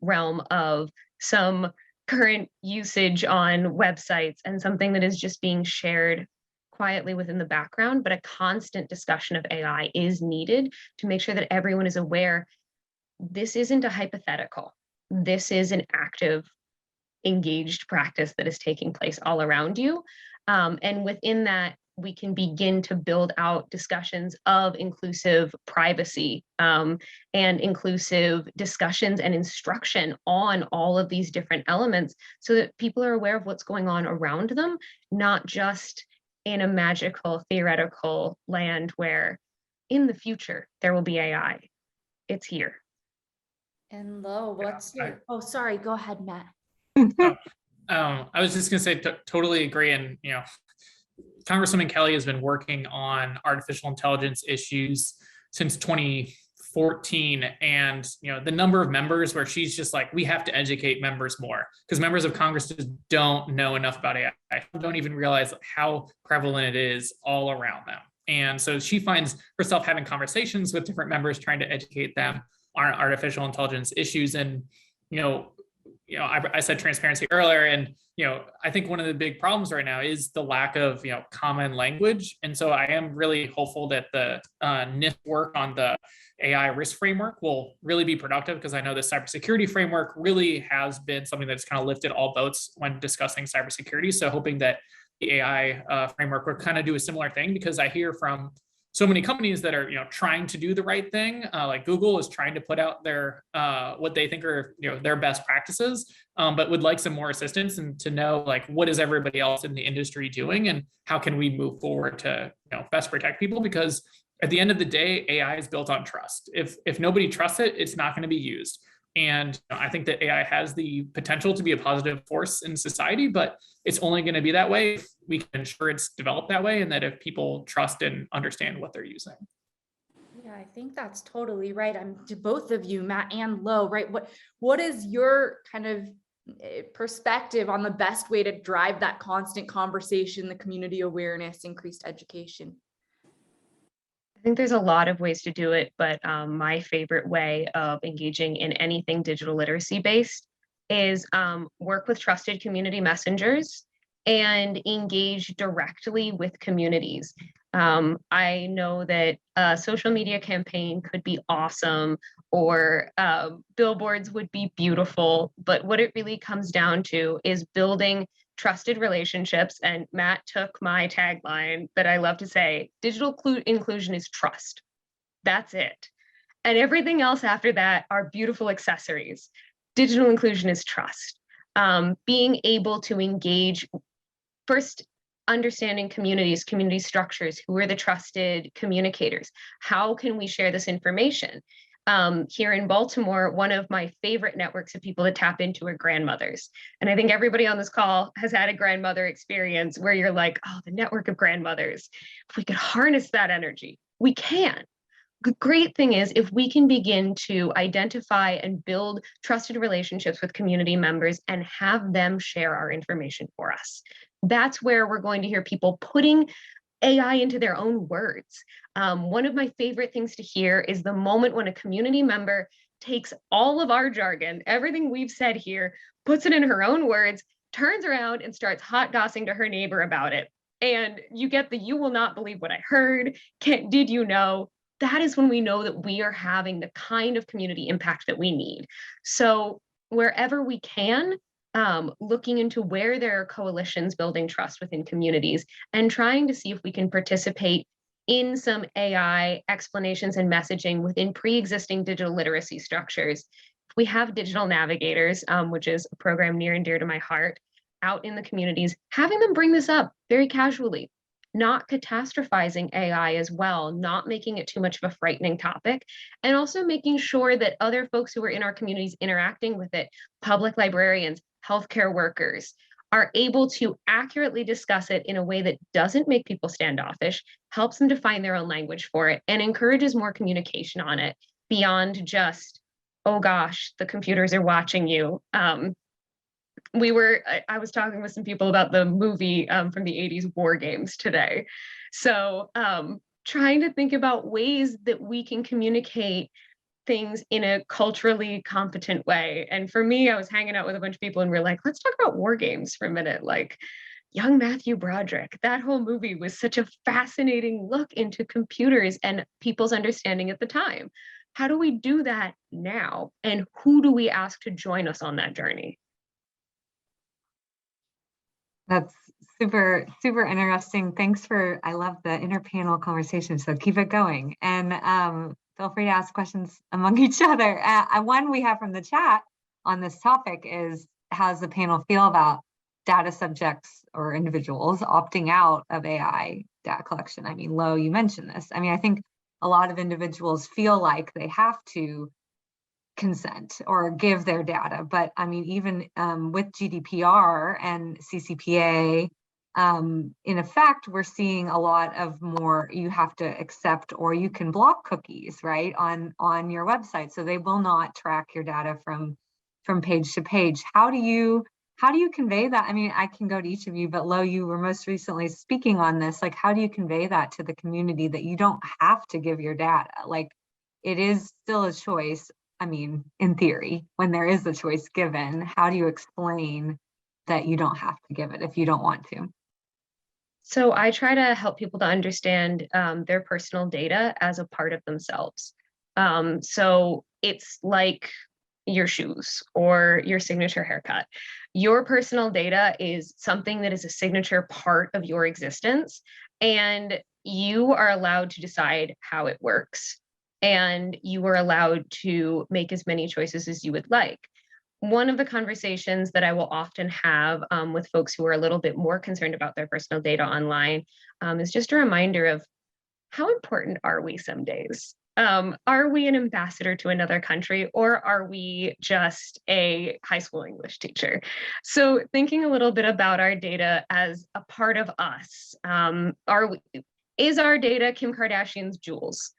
realm of some current usage on websites and something that is just being shared quietly within the background, but a constant discussion of AI is needed to make sure that everyone is aware this isn't a hypothetical. This is an active, engaged practice that is taking place all around you. And within that, we can begin to build out discussions of inclusive privacy and inclusive discussions and instruction on all of these different elements so that people are aware of what's going on around them, not just in a magical theoretical land where in the future there will be AI. It's here. And Lo, what's I- your, oh, sorry, go ahead, Matt. I was just going to say, totally agree. And, Congresswoman Kelly has been working on artificial intelligence issues since 2014. And, the number of members where she's just like, we have to educate members more because members of Congress just don't know enough about AI, don't even realize how prevalent it is all around them. And so she finds herself having conversations with different members, trying to educate them on artificial intelligence issues. And, I said transparency earlier, and I think one of the big problems right now is the lack of common language. And so I am really hopeful that the NIST work on the AI risk framework will really be productive, because I know the cybersecurity framework really has been something that's kind of lifted all boats when discussing cybersecurity. So hoping that the AI framework will kind of do a similar thing, because I hear from so many companies that are trying to do the right thing, like Google is trying to put out their what they think are their best practices, but would like some more assistance and to know like what is everybody else in the industry doing and how can we move forward to best protect people, because at the end of the day, AI is built on trust. If nobody trusts it, it's not going to be used. And I think that AI has the potential to be a positive force in society, but it's only going to be that way if we can ensure it's developed that way, and that if people trust and understand what they're using. Yeah, I think that's totally right. I'm to both of you, Matt and Lo, right? What is your kind of perspective on the best way to drive that constant conversation, the community awareness, increased education? I think there's a lot of ways to do it, but my favorite way of engaging in anything digital literacy based is work with trusted community messengers and engage directly with communities. I know that a social media campaign could be awesome, or billboards would be beautiful, but what it really comes down to is building trusted relationships. And Matt took my tagline that I love to say, digital inclusion is trust. That's it. And everything else after that are beautiful accessories. Digital inclusion is trust. Being able to engage, first understanding communities, community structures, who are the trusted communicators? How can we share this information? Here in Baltimore, one of my favorite networks of people to tap into are grandmothers. And I think everybody on this call has had a grandmother experience where you're like, oh, the network of grandmothers. If we could harness that energy, we can. The great thing is if we can begin to identify and build trusted relationships with community members and have them share our information for us, that's where we're going to hear people putting AI into their own words. One of my favorite things to hear is the moment when a community member takes all of our jargon, everything we've said here, puts it in her own words, turns around and starts hot gossing to her neighbor about it. And you get the, you will not believe what I heard. Did you know? That is when we know that we are having the kind of community impact that we need. So wherever we can, looking into where there are coalitions building trust within communities and trying to see if we can participate in some AI explanations and messaging within pre-existing digital literacy structures. We have digital navigators, which is a program near and dear to my heart, out in the communities, having them bring this up very casually, not catastrophizing AI as well, not making it too much of a frightening topic, and also making sure that other folks who are in our communities interacting with it, public librarians, healthcare workers, are able to accurately discuss it in a way that doesn't make people standoffish, helps them to find their own language for it, and encourages more communication on it beyond just, oh gosh, the computers are watching you. I was talking with some people about the movie from the 80s War Games today. So trying to think about ways that we can communicate things in a culturally competent way. And for me, I was hanging out with a bunch of people and we're like, let's talk about war games for a minute. Like young Matthew Broderick, that whole movie was such a fascinating look into computers and people's understanding at the time. How do we do that now? And who do we ask to join us on that journey? That's super, super interesting. Thanks for, I love the interpanel conversation. So keep it going. And feel free to ask questions among each other. One we have from the chat on this topic is, how does the panel feel about data subjects or individuals opting out of AI data collection? I mean, Lo, you mentioned this. I mean, I think a lot of individuals feel like they have to consent or give their data, but I mean, even with GDPR and CCPA, in effect, we're seeing a lot of more, you have to accept or you can block cookies, right, on your website, so they will not track your data from page to page. How do you convey that? I mean, I can go to each of you, but Lo, you were most recently speaking on this. Like, how do you convey that to the community that you don't have to give your data? Like, it is still a choice. I mean, in theory, when there is a choice given, how do you explain that you don't have to give it if you don't want to? So I try to help people to understand their personal data as a part of themselves. So it's like your shoes or your signature haircut. Your personal data is something that is a signature part of your existence, and you are allowed to decide how it works. And you are allowed to make as many choices as you would like. One of the conversations that I will often have with folks who are a little bit more concerned about their personal data online is just a reminder of how important are we some days? Are we an ambassador to another country, or are we just a high school English teacher? So thinking a little bit about our data as a part of us, is our data Kim Kardashian's jewels?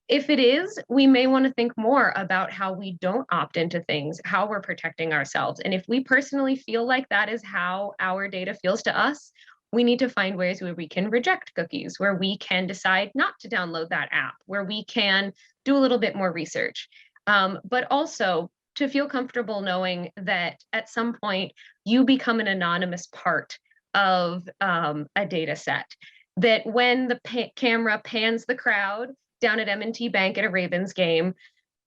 If it is, we may want to think more about how we don't opt into things, how we're protecting ourselves. And if we personally feel like that is how our data feels to us, we need to find ways where we can reject cookies, where we can decide not to download that app, where we can do a little bit more research. But also to feel comfortable knowing that at some point you become an anonymous part of a data set. That when the camera pans the crowd down at M&T Bank at a Ravens game,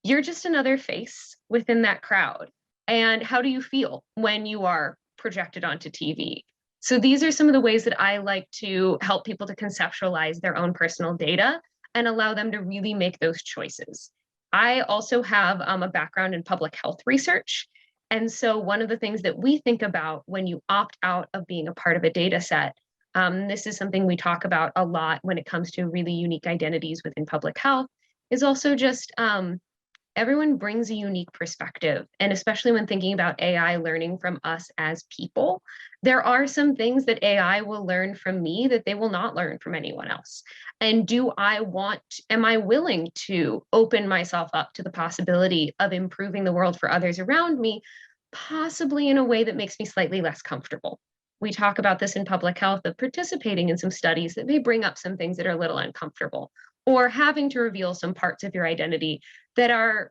you're just another face within that crowd. And how do you feel when you are projected onto TV? So these are some of the ways that I like to help people to conceptualize their own personal data and allow them to really make those choices. I also have a background in public health research. And so one of the things that we think about when you opt out of being a part of a data set, this is something we talk about a lot when it comes to really unique identities within public health, is also just everyone brings a unique perspective. And especially when thinking about AI learning from us as people, there are some things that AI will learn from me that they will not learn from anyone else. And am I willing to open myself up to the possibility of improving the world for others around me, possibly in a way that makes me slightly less comfortable? We talk about this in public health, of participating in some studies that may bring up some things that are a little uncomfortable, or having to reveal some parts of your identity that are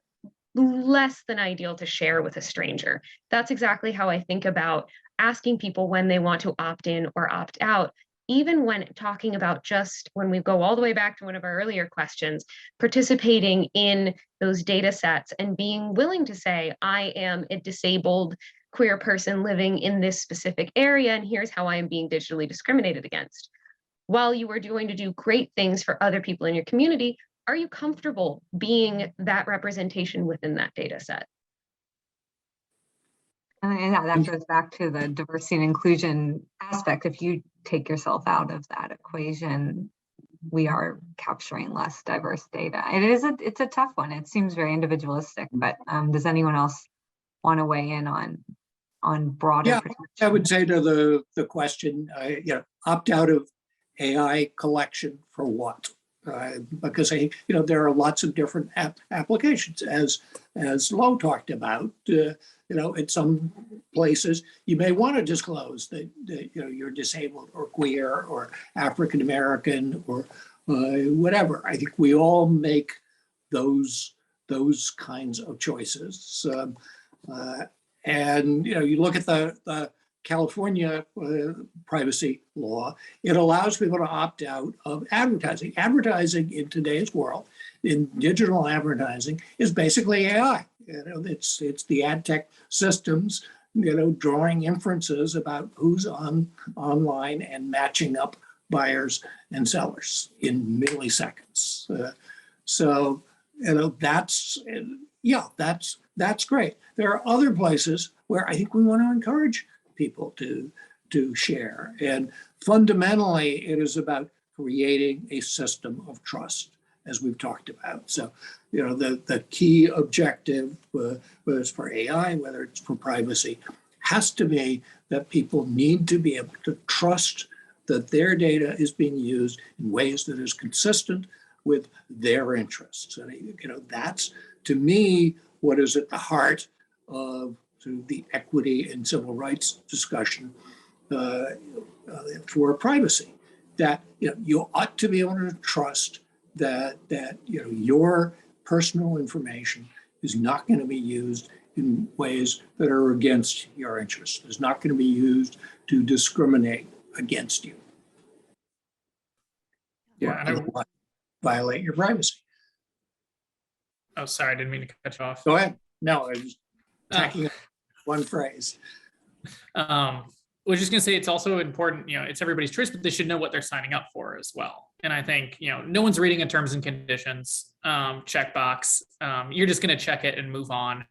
less than ideal to share with a stranger. That's exactly how I think about asking people when they want to opt in or opt out, even when talking about just when we go all the way back to one of our earlier questions, participating in those data sets and being willing to say, I am a disabled queer person living in this specific area, and here's how I am being digitally discriminated against. While you are doing to do great things for other people in your community, are you comfortable being that representation within that data set? And that goes back to the diversity and inclusion aspect. If you take yourself out of that equation, we are capturing less diverse data. It's a tough one. It seems very individualistic, but does anyone else want to weigh in on broader protection? I would say to the question, opt out of AI collection for what? Because there are lots of different applications, as Lo talked about. In some places you may want to disclose that you're disabled or queer or African American or whatever. I think we all make those kinds of choices. And you look at the California privacy law, it allows people to opt out of advertising. Advertising in today's world, in digital advertising, is basically AI. It's the ad tech systems, drawing inferences about who's online and matching up buyers and sellers in milliseconds. So that's great. There are other places where I think we want to encourage people to share. And fundamentally, it is about creating a system of trust, as we've talked about. So, the key objective, whether it's for AI, whether it's for privacy, has to be that people need to be able to trust that their data is being used in ways that is consistent with their interests. And, that's, to me, what is at the heart of the equity and civil rights discussion for privacy. That you ought to be able to trust that your personal information is not going to be used in ways that are against your interests. It's not going to be used to discriminate against you. Yeah, and Or violate your privacy. oh, sorry, I didn't mean to cut you off. Go ahead. No, I was tacking one phrase. Was just gonna say it's also important, it's everybody's choice, but they should know what they're signing up for as well. And I think, no one's reading a terms and conditions checkbox. You're just gonna check it and move on.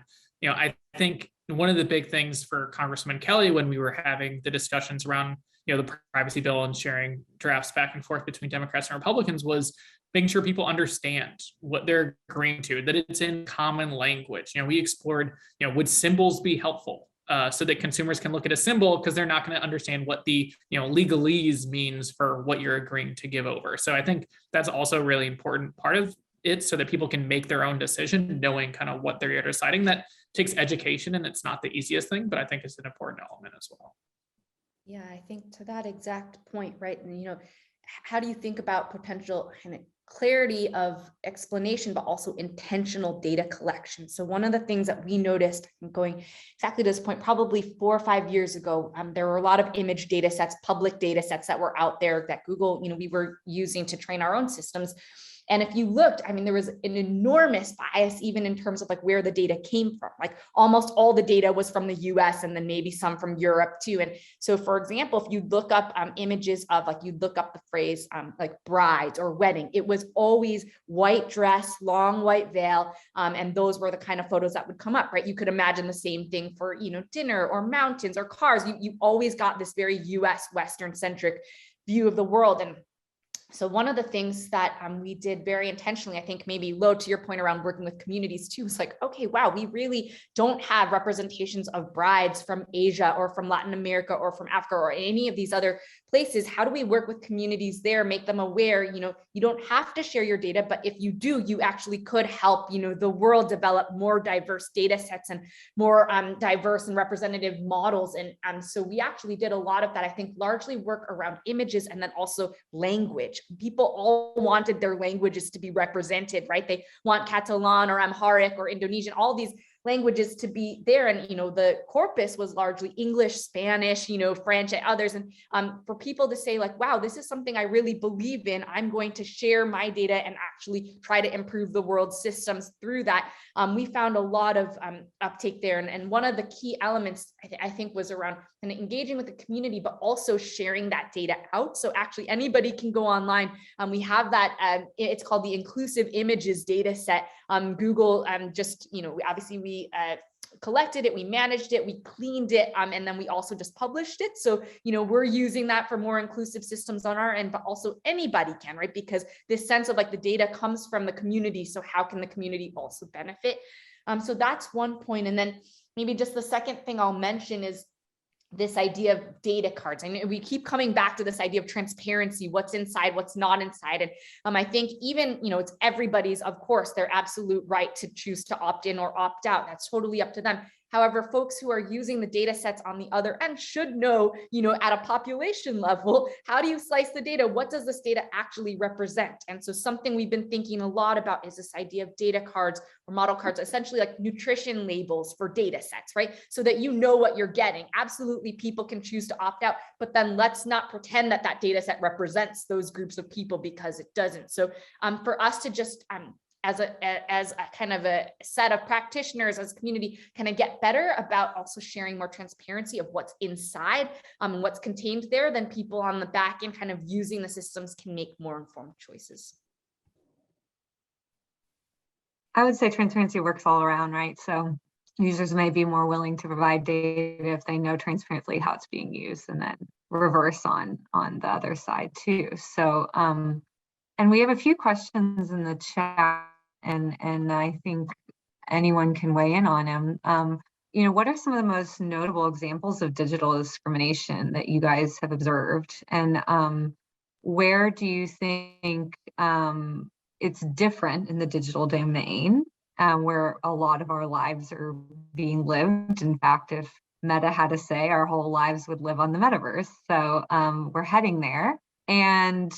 I think one of the big things for Congressman Kelly when we were having the discussions around, the privacy bill and sharing drafts back and forth between Democrats and Republicans was making sure people understand what they're agreeing to, that it's in common language. We explored, would symbols be helpful? So that consumers can look at a symbol because they're not going to understand what the legalese means for what you're agreeing to give over. So I think that's also a really important part of it, so that people can make their own decision, knowing kind of what they're deciding. That takes education, and it's not the easiest thing, but I think it's an important element as well. Yeah, I think to that exact point, right? And how do you think about potential kind of clarity of explanation, but also intentional data collection? So one of the things that we noticed, going exactly to this point, probably 4 or 5 years ago, there were a lot of image data sets, public data sets that were out there that Google, we were using to train our own systems. And if you looked, there was an enormous bias, even in terms of like where the data came from. Like almost all the data was from the US, and then maybe some from Europe too. And so, for example, if you look up images of, like, you look up the phrase like brides or wedding, it was always white dress, long white veil. And those were the kind of photos that would come up, right? You could imagine the same thing for, dinner or mountains or cars. You always got this very US Western centric view of the world. And so one of the things that we did very intentionally, I think maybe Lo, to your point around working with communities too, is like, okay, wow, we really don't have representations of brides from Asia or from Latin America or from Africa or any of these other places. How do we work with communities there, make them aware, you don't have to share your data, but if you do, you actually could help, the world develop more diverse data sets and more diverse and representative models. And so we actually did a lot of that, I think, largely work around images and then also language. People all wanted their languages to be represented, right? They want Catalan or Amharic or Indonesian, all these languages to be there. And, the corpus was largely English, Spanish, French and others. And for people to say like, wow, this is something I really believe in, I'm going to share my data and actually try to improve the world's systems through that. We found a lot of uptake there. And one of the key elements I think was around kind of engaging with the community, but also sharing that data out. So actually anybody can go online. We have that, it's called the Inclusive Images data set. Google just, obviously we collected it, we managed it, we cleaned it, and then we also just published it. So, we're using that for more inclusive systems on our end, but also anybody can, right? Because this sense of like the data comes from the community. So how can the community also benefit? So that's one point. And then maybe just the second thing I'll mention is this idea of data cards. I know we keep coming back to this idea of transparency, what's inside, what's not inside. And I think even, it's everybody's, of course, their absolute right to choose to opt in or opt out. That's totally up to them. However, folks who are using the data sets on the other end should know, at a population level, how do you slice the data? What does this data actually represent? And so something we've been thinking a lot about is this idea of data cards or model cards, essentially like nutrition labels for data sets, right? So that you know what you're getting. Absolutely, people can choose to opt out, but then let's not pretend that that data set represents those groups of people, because it doesn't. So for us to just as a kind of a set of practitioners, as a community, kind of get better about also sharing more transparency of what's inside and what's contained there, then people on the back end kind of using the systems can make more informed choices. I would say transparency works all around, right? So users may be more willing to provide data if they know transparently how it's being used, and then reverse on the other side too. So and we have a few questions in the chat, and I think anyone can weigh in on them. What are some of the most notable examples of digital discrimination that you guys have observed? And where do you think it's different in the digital domain, where a lot of our lives are being lived? In fact, if Meta had to say, our whole lives would live on the metaverse. So we're heading there. And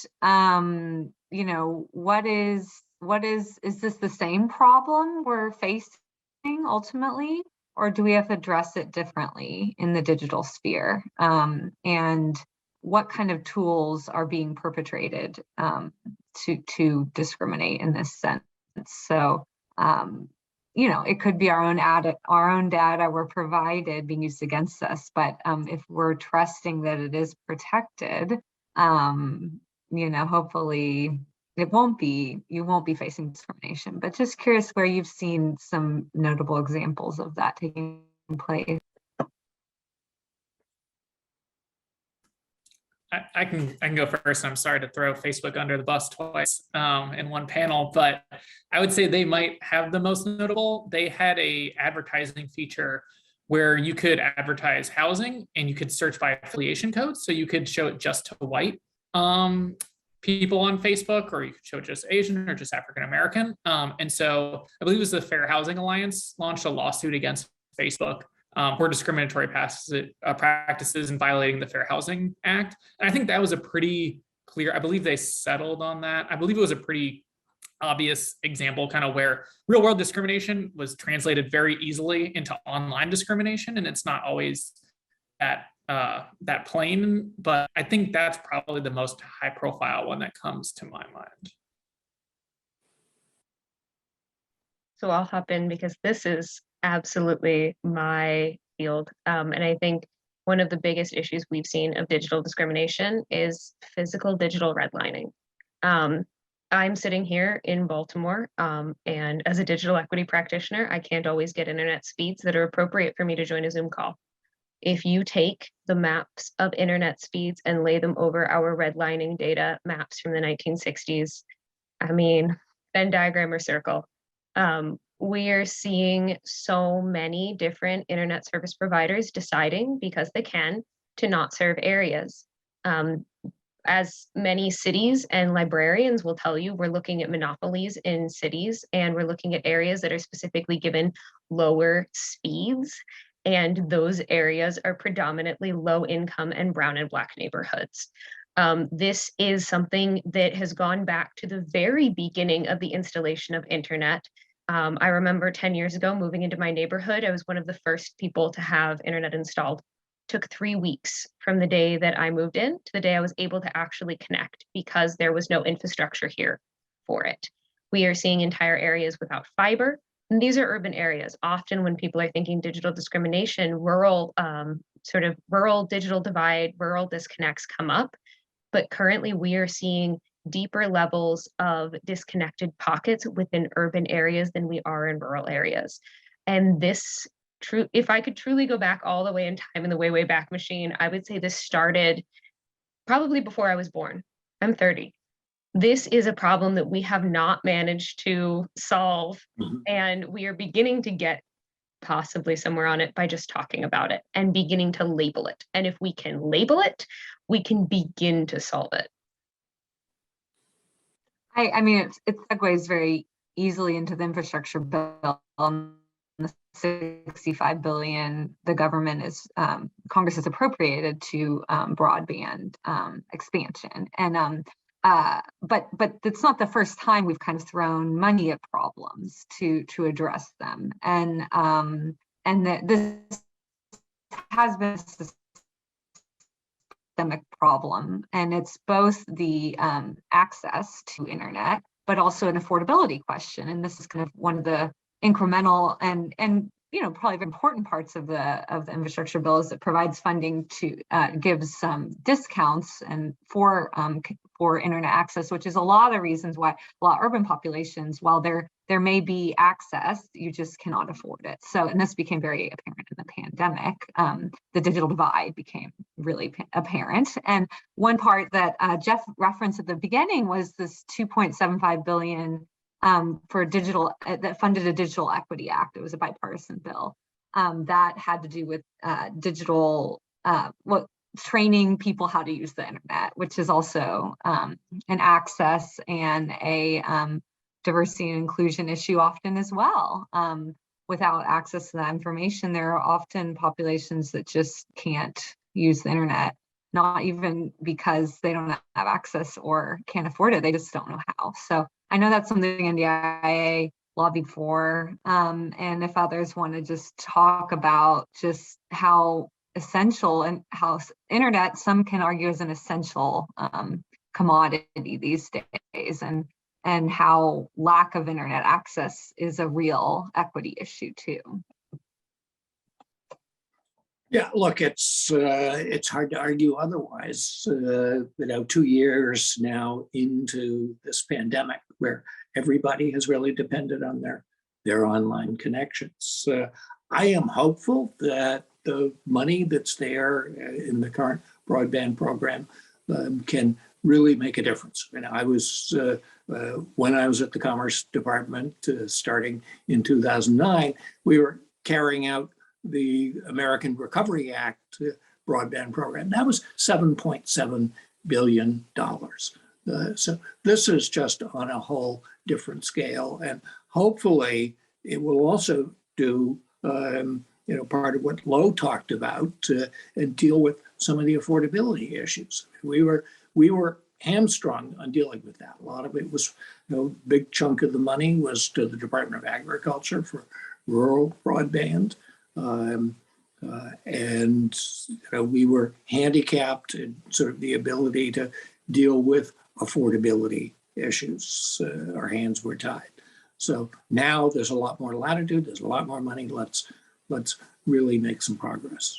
is this the same problem we're facing ultimately, or do we have to address it differently in the digital sphere? And what kind of tools are being perpetrated to discriminate in this sense? So, it could be our own data we're provided being used against us, but if we're trusting that it is protected, hopefully you won't be facing discrimination. But just curious where you've seen some notable examples of that taking place. I can go first. I'm sorry to throw Facebook under the bus twice in one panel, but I would say they might have the most notable. They had a advertising feature where you could advertise housing and you could search by affiliation codes. So you could show it just to white people on Facebook, or you could show it just Asian or just African American. And so I believe it was the Fair Housing Alliance launched a lawsuit against Facebook for discriminatory practices and violating the Fair Housing Act. And I think that was a pretty clear, I believe they settled on that. I believe it was a pretty obvious example, kind of where real world discrimination was translated very easily into online discrimination. And it's not always that plain, but I think that's probably the most high profile one that comes to my mind. So I'll hop in because this is absolutely my field. And I think one of the biggest issues we've seen of digital discrimination is physical digital redlining. I'm sitting here in Baltimore, and as a digital equity practitioner, I can't always get internet speeds that are appropriate for me to join a Zoom call. If you take the maps of internet speeds and lay them over our redlining data maps from the 1960s, Venn diagram or circle, we are seeing so many different internet service providers deciding, because they can, to not serve areas. As many cities and librarians will tell you, we're looking at monopolies in cities, and we're looking at areas that are specifically given lower speeds. And those areas are predominantly low income and brown and Black neighborhoods. This is something that has gone back to the very beginning of the installation of internet. I remember 10 years ago moving into my neighborhood, I was one of the first people to have internet installed. It took 3 weeks from the day that I moved in to the day I was able to actually connect, because there was no infrastructure here for it. We are seeing entire areas without fiber. And these are urban areas. Often when people are thinking digital discrimination, rural digital divide, rural disconnects come up. But currently we are seeing deeper levels of disconnected pockets within urban areas than we are in rural areas. And this, if I could truly go back all the way in time in the way back machine, I would say this started probably before I was born. I'm 30. This is a problem that we have not managed to solve, and we are beginning to get possibly somewhere on it by just talking about it and beginning to label it. And if we can label it, we can begin to solve it. It segues very easily into the infrastructure bill, in the $65 billion the government is Congress has appropriated to broadband expansion. And but it's not the first time we've kind of thrown money at problems to address them. And that this has been a systemic problem, and it's both the access to internet, but also an affordability question. And this is kind of one of the incremental and probably very important parts of the infrastructure bill is it provides funding to gives some discounts and for internet access, which is a lot of the reasons why a lot of urban populations, while there may be access, you just cannot afford it. So, and this became very apparent in the pandemic. The digital divide became really apparent. And one part that Jeff referenced at the beginning was this $2.75 billion for digital that funded a Digital Equity Act. It was a bipartisan bill that had to do with digital training people how to use the internet, which is also an access and a diversity and inclusion issue often as well. Without access to that information, there are often populations that just can't use the internet, not even because they don't have access or can't afford it, they just don't know how. So I know that's something NDIA lobbied for. And if others want to just talk about just how essential and how internet, some can argue is an essential commodity these days, and how lack of internet access is a real equity issue too. Yeah, look, it's hard to argue otherwise. 2 years now into this pandemic, where everybody has really depended on their online connections. I am hopeful that the money that's there in the current broadband program can really make a difference. And I was when I was at the Commerce Department starting in 2009, we were carrying out the American Recovery Act broadband program. That was $7.7 billion. So this is just on a whole different scale. And hopefully it will also do part of what Lo talked about and deal with some of the affordability issues. We were hamstrung on dealing with that. A lot of it was, big chunk of the money was to the Department of Agriculture for rural broadband. And we were handicapped in sort of the ability to deal with affordability issues. Our hands were tied. So now there's a lot more latitude, there's a lot more money. Let's really make some progress.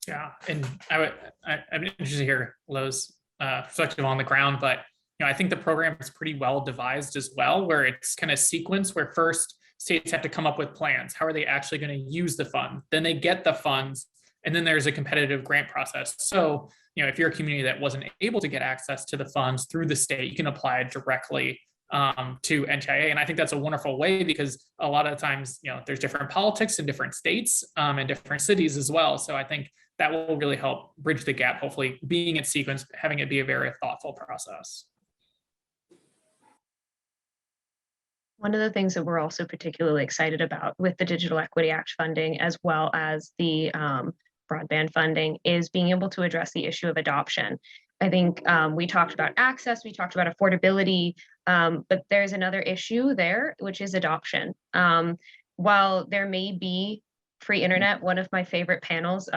Yeah, and I'm interested to hear Lo's perspective on the ground, but I think the program is pretty well devised as well, where it's kind of sequenced, where first states have to come up with plans. How are they actually going to use the fund? Then they get the funds, and then there's a competitive grant process. So, if you're a community that wasn't able to get access to the funds through the state, you can apply directly to NTIA. And I think that's a wonderful way, because a lot of times, there's different politics in different states and different cities as well. So I think that will really help bridge the gap, hopefully being in sequence, having it be a very thoughtful process. One of the things that we're also particularly excited about with the Digital Equity Act funding, as well as the broadband funding, is being able to address the issue of adoption. I think we talked about access, we talked about affordability, but there's another issue there, which is adoption. While there may be free internet, one of my favorite panels,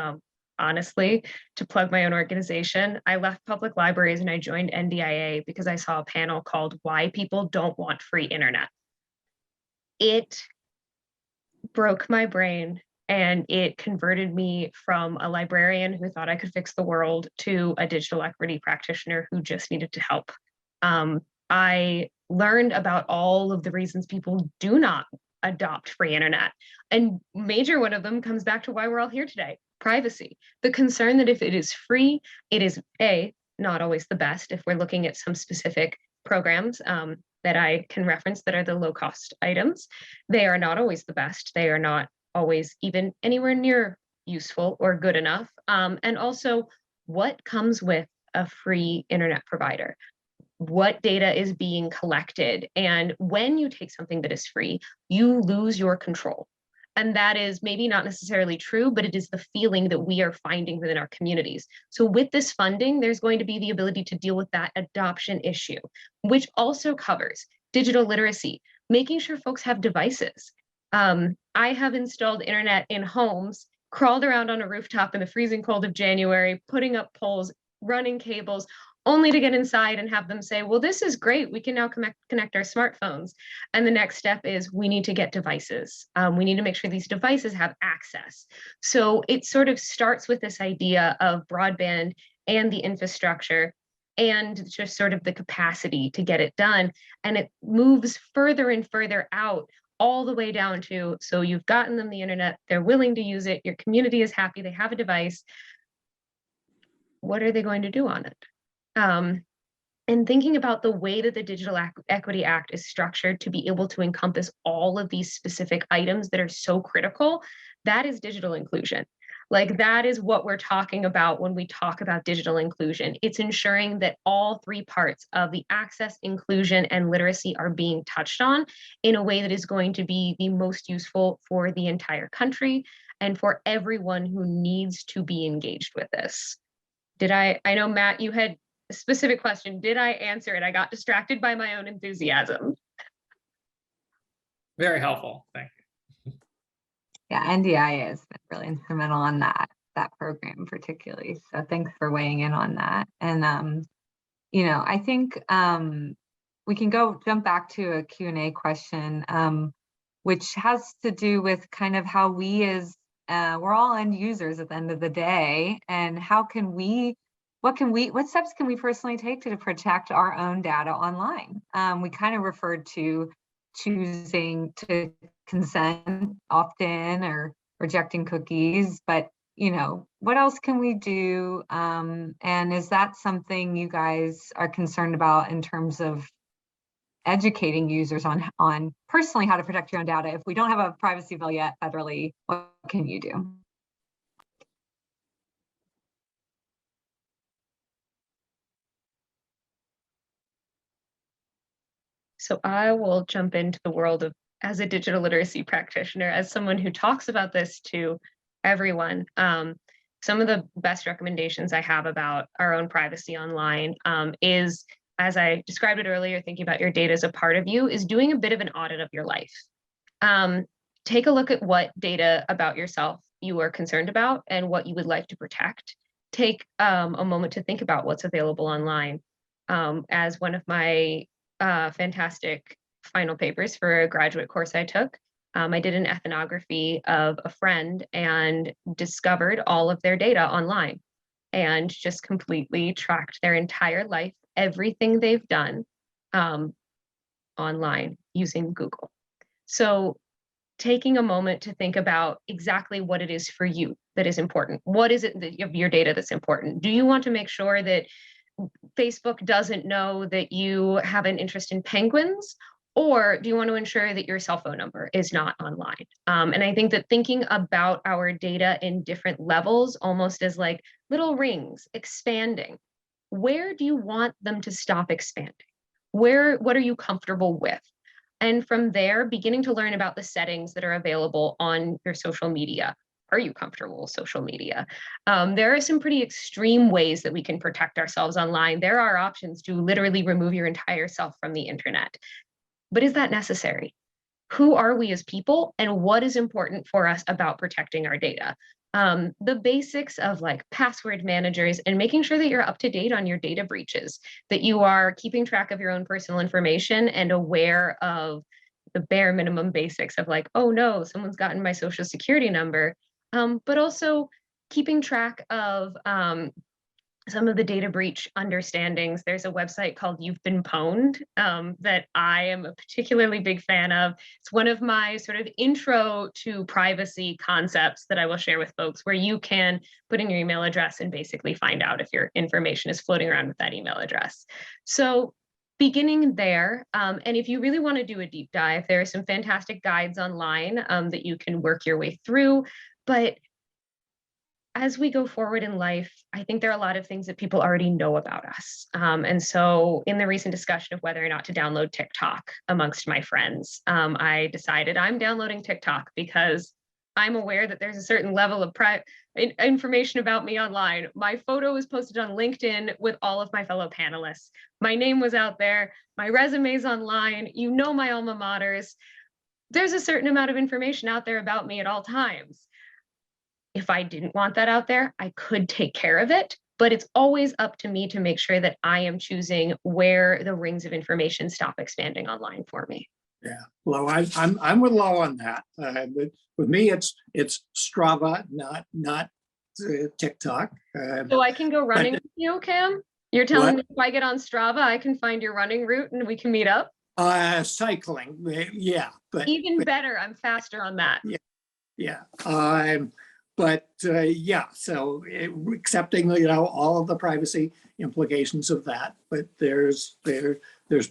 honestly, to plug my own organization, I left public libraries and I joined NDIA because I saw a panel called "Why People Don't Want Free Internet." It broke my brain, and it converted me from a librarian who thought I could fix the world to a digital equity practitioner who just needed to help. I learned about all of the reasons people do not adopt free internet. And major one of them comes back to why we're all here today: privacy. The concern that if it is free, it is not always the best. If we're looking at some specific programs that I can reference that are the low cost items, they are not always the best. They are not always even anywhere near useful or good enough. And also, what comes with a free internet provider? what data is being collected. And when you take something that is free, you lose your control. And that is maybe not necessarily true, but it is the feeling that we are finding within our communities. So with this funding, there's going to be the ability to deal with that adoption issue, which also covers digital literacy, making sure folks have devices. I have installed internet in homes, crawled around on a rooftop in the freezing cold of January, putting up poles, running cables, only to get inside and have them say, well, this is great. We can now connect our smartphones. And the next step is we need to get devices. We need to make sure these devices have access. So it sort of starts with this idea of broadband and the infrastructure and just sort of the capacity to get it done. And it moves further and further out, all the way down to, so you've gotten them the internet, they're willing to use it, your community is happy, they have a device. What are they going to do on it? And thinking about the way that the Digital Equity Act is structured to be able to encompass all of these specific items that are so critical, that is digital inclusion. Like that is what we're talking about when we talk about digital inclusion. It's ensuring that all three parts of the access, inclusion, and literacy are being touched on in a way that is going to be the most useful for the entire country and for everyone who needs to be engaged with this. I know, Matt, you had a specific question. Did I answer it? I got distracted by my own enthusiasm. Very helpful. Thank you. Yeah, NDI has been really instrumental on that program particularly. So thanks for weighing in on that. And you know, I think we can jump back to a Q&A question, which has to do with kind of how we as we're all end users at the end of the day, and how can we, what steps can we personally take to protect our own data online? We kind of referred to choosing to consent often or rejecting cookies, but you know, what else can we do? And is that something you guys are concerned about in terms of educating users on personally how to protect your own data? If we don't have a privacy bill yet federally, what can you do? So I will jump into the world of, as a digital literacy practitioner, as someone who talks about this to everyone. Some of the best recommendations I have about our own privacy online is, as I described it earlier, thinking about your data as a part of you, is doing a bit of an audit of your life. Take a look at what data about yourself you are concerned about and what you would like to protect. Take a moment to think about what's available online. As one of my fantastic final papers for a graduate course I took, I did an ethnography of a friend and discovered all of their data online and just completely tracked their entire life, everything they've done online using Google. So taking a moment to think about exactly what it is for you that is important. What is it of your data that's important? Do you want to make sure that Facebook doesn't know that you have an interest in penguins? Or do you want to ensure that your cell phone number is not online? And I think that thinking about our data in different levels, almost as like little rings expanding, where do you want them to stop expanding? What are you comfortable with? And from there, beginning to learn about the settings that are available on your social media. Are you comfortable with social media? There are some pretty extreme ways that we can protect ourselves online. There are options to literally remove your entire self from the internet. But is that necessary? Who are we as people, and what is important for us about protecting our data? The basics of like password managers and making sure that you're up to date on your data breaches, that you are keeping track of your own personal information and aware of the bare minimum basics of like, oh no, someone's gotten my social security number, but also keeping track of some of the data breach understandings. There's a website called You've Been Pwned that I am a particularly big fan of. It's one of my sort of intro to privacy concepts that I will share with folks, where you can put in your email address and basically find out if your information is floating around with that email address. So beginning there, and if you really want to do a deep dive, there are some fantastic guides online that you can work your way through. But as we go forward in life, I think there are a lot of things that people already know about us. And so in the recent discussion of whether or not to download TikTok amongst my friends, I decided I'm downloading TikTok because I'm aware that there's a certain level of information about me online. My photo was posted on LinkedIn with all of my fellow panelists. My name was out there. My resume's online. You know my alma maters. There's a certain amount of information out there about me at all times. If I didn't want that out there, I could take care of it, but it's always up to me to make sure that I am choosing where the rings of information stop expanding online for me. Yeah, well, I'm with Lo on that. But with me, it's Strava, not TikTok. So I can go running with you, Cam? You're telling me if I get on Strava, I can find your running route and we can meet up? Cycling, yeah, but Even better, I'm faster on that. yeah. Yeah, so accepting, all of the privacy implications of that, but there's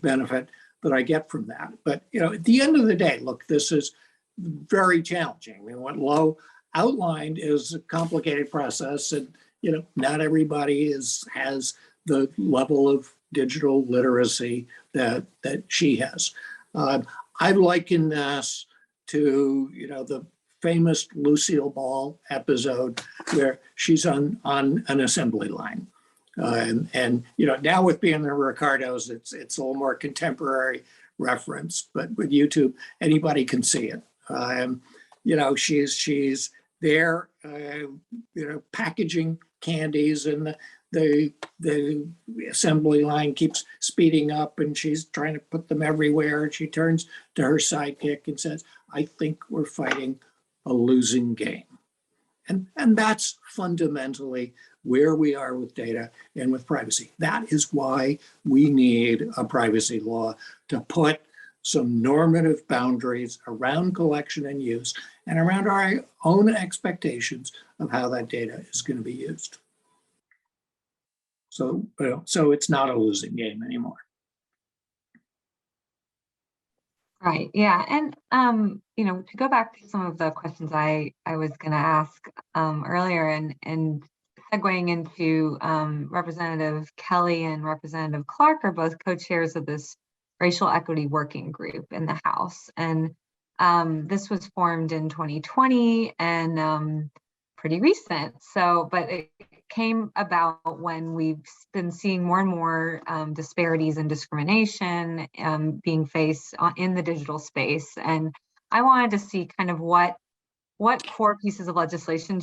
benefit that I get from that. But, at the end of the day, look, this is very challenging. I mean, what Lo outlined is a complicated process, and, not everybody has the level of digital literacy that she has. I liken this to, the famous Lucille Ball episode where she's on an assembly line. And now with being the Ricardos, it's a little more contemporary reference, but with YouTube, anybody can see it. She's there, packaging candies, and the assembly line keeps speeding up, and she's trying to put them everywhere. And she turns to her sidekick and says, "I think we're fighting a losing game." And that's fundamentally where we are with data and with privacy. That is why we need a privacy law to put some normative boundaries around collection and use and around our own expectations of how that data is going to be used. So it's not a losing game anymore. Right. Yeah. And, to go back to some of the questions I was going to ask earlier and segueing into Representative Kelly and Representative Clark are both co-chairs of this racial equity working group in the House. And this was formed in 2020 and pretty recent. So, but it came about when we've been seeing more and more disparities and discrimination being faced in the digital space. And I wanted to see kind of what core pieces of legislation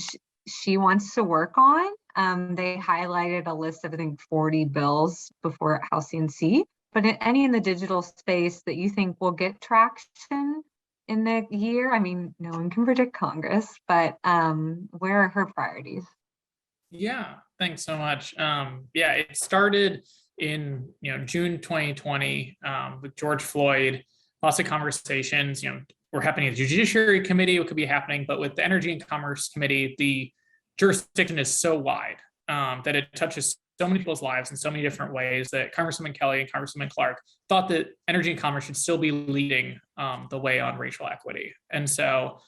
she wants to work on. They highlighted a list of, I think, 40 bills before House C&C, but any in the digital space that you think will get traction in the year? I mean, no one can predict Congress, but where are her priorities? Yeah, thanks so much. It started in June 2020 with George Floyd. Lots of conversations, were happening at the Judiciary Committee. What could be happening, but with the Energy and Commerce Committee, the jurisdiction is so wide that it touches so many people's lives in so many different ways that Congresswoman Kelly and Congresswoman Clark thought that Energy and Commerce should still be leading the way on racial equity. And so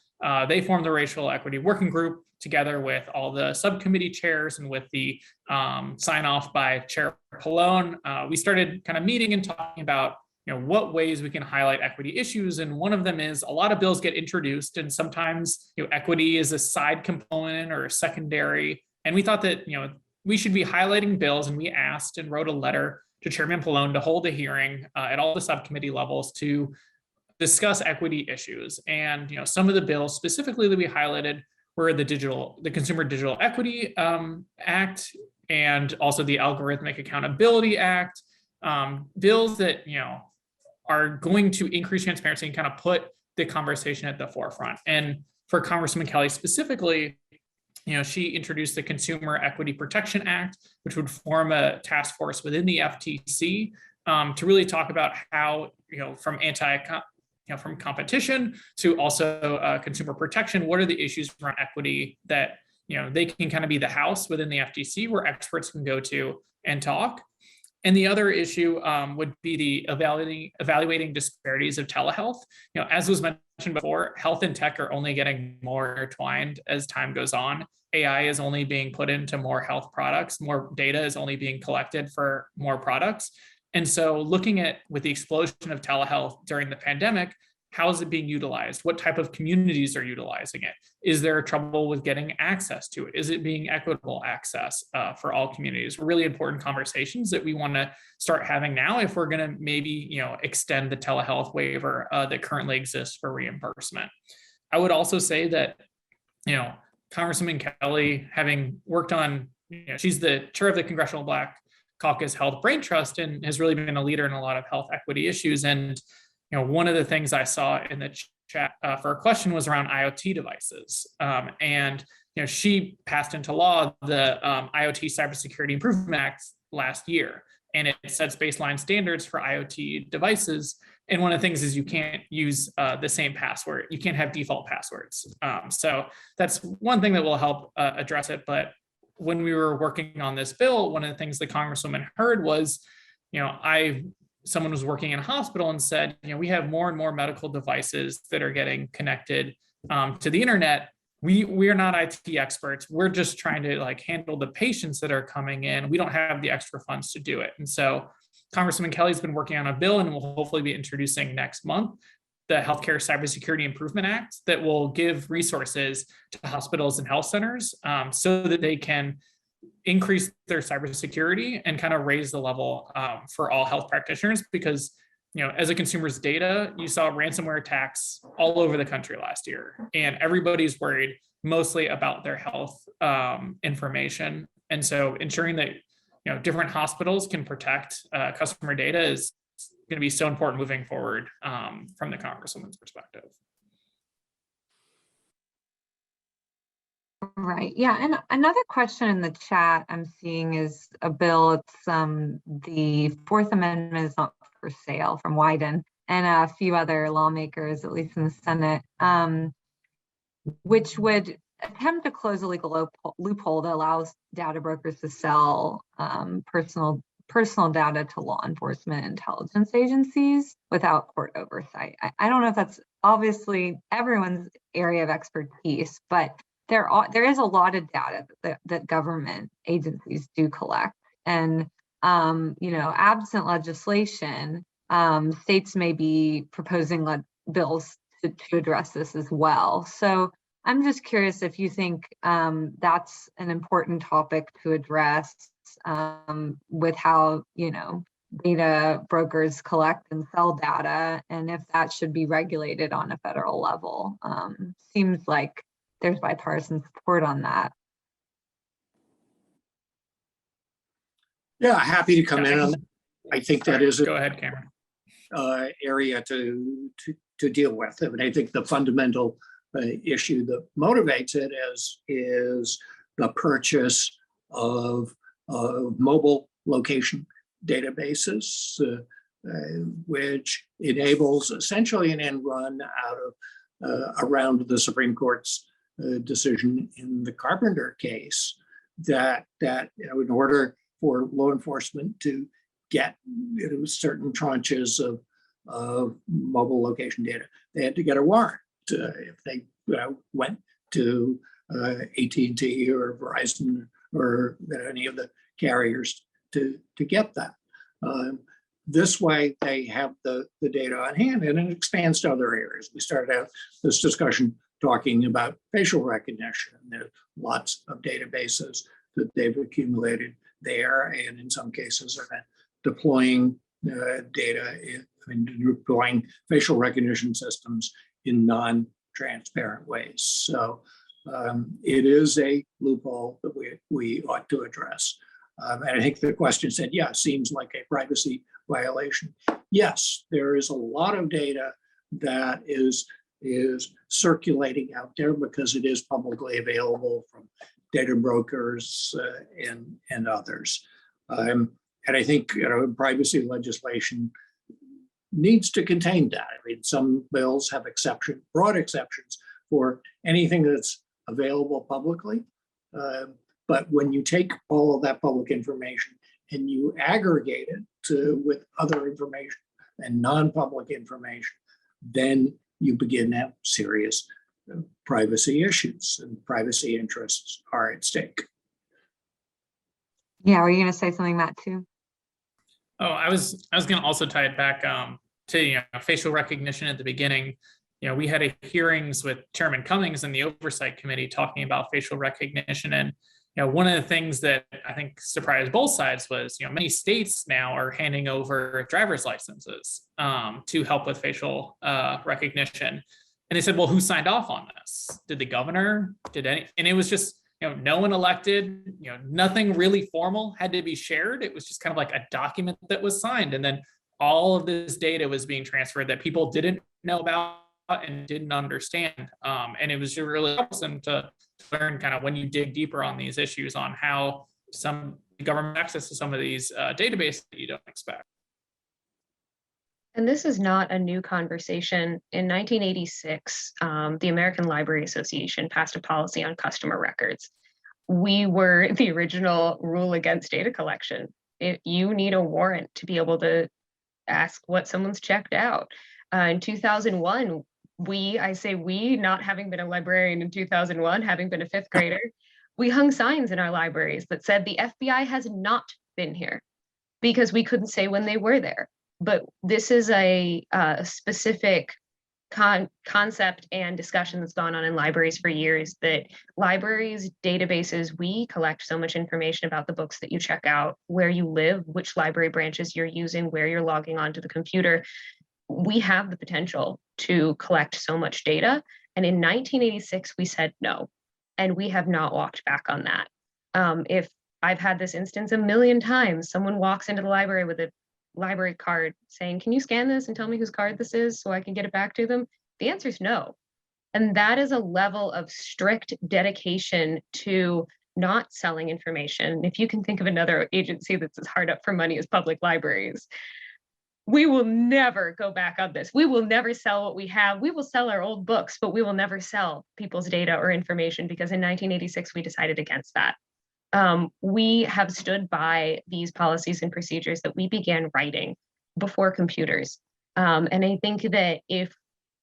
they formed the Racial Equity Working Group together with all the subcommittee chairs and with the sign off by Chair Pallone. We started kind of meeting and talking about what ways we can highlight equity issues. And one of them is a lot of bills get introduced and sometimes equity is a side component or a secondary. And we thought that we should be highlighting bills, and we asked and wrote a letter to Chairman Pallone to hold a hearing at all the subcommittee levels to discuss equity issues. And some of the bills specifically that we highlighted were the Consumer Digital Equity Act and also the Algorithmic Accountability Act, bills that are going to increase transparency and kind of put the conversation at the forefront. And for Congresswoman Kelly specifically, she introduced the Consumer Equity Protection Act, which would form a task force within the FTC to really talk about how, from from competition to also consumer protection, what are the issues around equity that, they can kind of be the house within the FTC where experts can go to and talk. And the other issue would be the evaluating disparities of telehealth. As was mentioned before, health and tech are only getting more intertwined as time goes on. AI is only being put into more health products. More data is only being collected for more products. And so looking at, with the explosion of telehealth during the pandemic, how is it being utilized? What type of communities are utilizing it? Is there trouble with getting access to it? Is it being equitable access for all communities? Really important conversations that we want to start having now if we're going to maybe extend the telehealth waiver that currently exists for reimbursement. I would also say that Congresswoman Kelly, having worked on, she's the chair of the Congressional Black Caucus Health Brain Trust and has really been a leader in a lot of health equity issues. And one of the things I saw in the chat for a question was around IoT devices. And she passed into law the IoT Cybersecurity Improvement Act last year, and it sets baseline standards for IoT devices. And one of the things is you can't use the same password. You can't have default passwords. So that's one thing that will help address it. But when we were working on this bill, one of the things the Congresswoman heard was, someone was working in a hospital and said, we have more and more medical devices that are getting connected to the internet. We are not IT experts. We're just trying to handle the patients that are coming in. We don't have the extra funds to do it. And so Congresswoman Kelly's been working on a bill and will hopefully be introducing next month the Healthcare Cybersecurity Improvement Act that will give resources to hospitals and health centers so that they can increase their cybersecurity and kind of raise the level for all health practitioners. Because, as a consumer's data, you saw ransomware attacks all over the country last year, and everybody's worried mostly about their health information. And so ensuring that, different hospitals can protect customer data is going to be so important moving forward from the Congresswoman's perspective. Right. Yeah. And another question in the chat I'm seeing is a bill. It's the Fourth Amendment is not for sale from Wyden and a few other lawmakers, at least in the Senate, which would attempt to close a legal loophole that allows data brokers to sell personal data to law enforcement intelligence agencies without court oversight. I don't know if that's obviously everyone's area of expertise, but there is a lot of data that government agencies do collect. And, absent legislation, states may be proposing bills to address this as well. So I'm just curious if you think that's an important topic to address with how, data brokers collect and sell data, and if that should be regulated on a federal level. Seems like there's bipartisan support on that. Yeah, happy to come in on that. I think that is Go ahead, Cameron. Area to deal with. I mean, I think the fundamental issue that motivates it is the purchase of mobile location databases, which enables essentially an end run out of around the Supreme Court's decision in the Carpenter case that in order for law enforcement to get certain tranches of mobile location data, they had to get a warrant. If they went to AT&T or Verizon or any of the carriers to get that. This way, they have the data on hand, and it expands to other areas. We started out this discussion talking about facial recognition. There are lots of databases that they've accumulated there, and in some cases are deploying deploying facial recognition systems in non-transparent ways. So it is a loophole that we ought to address. And I think the question said, yeah, seems like a privacy violation. Yes, there is a lot of data that is circulating out there because it is publicly available from data brokers and others. And I think privacy legislation needs to contain that. I mean, some bills have broad exceptions for anything that's available publicly. But when you take all of that public information and you aggregate it with other information and non-public information, then you begin to have serious privacy issues, and privacy interests are at stake. Yeah, were you going to say something, Matt, too? Oh, I was going to also tie it back to facial recognition at the beginning. We had hearings with Chairman Cummings and the Oversight Committee talking about facial recognition, and one of the things that I think surprised both sides was many states now are handing over driver's licenses to help with facial recognition, and they said, well, who signed off on this? Did the governor? Did any? And it was just no one elected, nothing really formal had to be shared. It was just kind of like a document that was signed. And then all of this data was being transferred that people didn't know about and didn't understand. And it was really awesome to learn kind of when you dig deeper on these issues on how some government access to some of these databases that you don't expect. And this is not a new conversation. In 1986, the American Library Association passed a policy on customer records. We were the original rule against data collection. You need a warrant to be able to ask what someone's checked out. In 2001, we, not having been a librarian in 2001, having been a fifth grader, we hung signs in our libraries that said the FBI has not been here because we couldn't say when they were there. But this is a specific concept and discussion that's gone on in libraries for years, that libraries, databases, we collect so much information about the books that you check out, where you live, which library branches you're using, where you're logging onto the computer. We have the potential to collect so much data. And in 1986, we said no, and we have not walked back on that. If I've had this instance a million times, someone walks into the library with a library card saying, can you scan this and tell me whose card this is so I can get it back to them? The answer is no. And that is a level of strict dedication to not selling information. If you can think of another agency that's as hard up for money as public libraries, we will never go back on this. We will never sell what we have. We will sell our old books, but we will never sell people's data or information, because in 1986, we decided against that. We have stood by these policies and procedures that we began writing before computers. And I think that if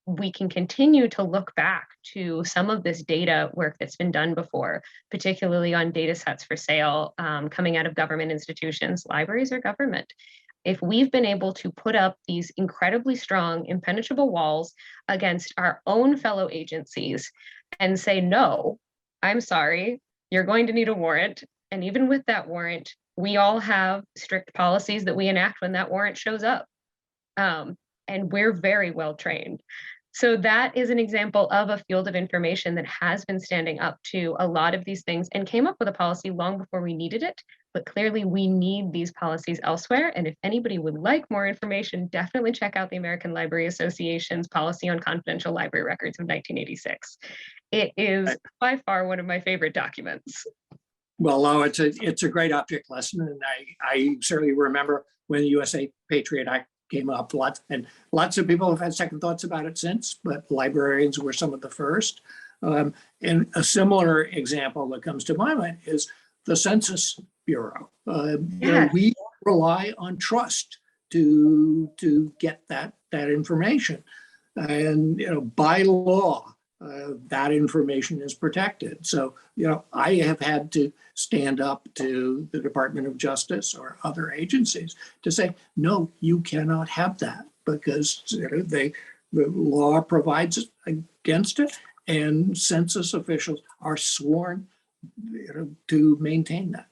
we can continue to look back to some of this data work that's been done before, particularly on data sets for sale coming out of government institutions, libraries are government. If we've been able to put up these incredibly strong, impenetrable walls against our own fellow agencies and say, no, I'm sorry, you're going to need a warrant. And even with that warrant, we all have strict policies that we enact when that warrant shows up. And we're very well trained. So that is an example of a field of information that has been standing up to a lot of these things and came up with a policy long before we needed it. But clearly we need these policies elsewhere. And if anybody would like more information, definitely check out the American Library Association's policy on confidential library records of 1986. It is by far one of my favorite documents. Well, it's a great object lesson. And I certainly remember when the USA Patriot Act came up, lots of people have had second thoughts about it since, but librarians were some of the first. And a similar example that comes to my mind is the Census Bureau. We rely on trust to get that information, and by law, that information is protected. So, I have had to stand up to the Department of Justice or other agencies to say, no, you cannot have that, because the law provides against it, and census officials are sworn to maintain that.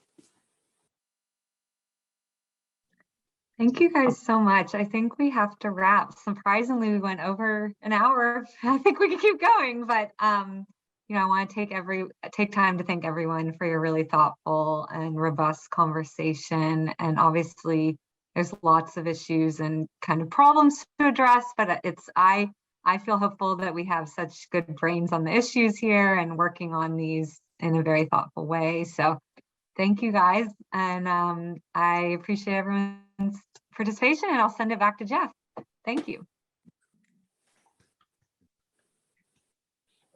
Thank you guys so much. I think we have to wrap. Surprisingly, we went over an hour. I think we can keep going, but I want to take time to thank everyone for your really thoughtful and robust conversation. And obviously, there's lots of issues and kind of problems to address, but I feel hopeful that we have such good brains on the issues here and working on these in a very thoughtful way. So thank you guys. And I appreciate everyone's participation, and I'll send it back to Jeff. Thank you.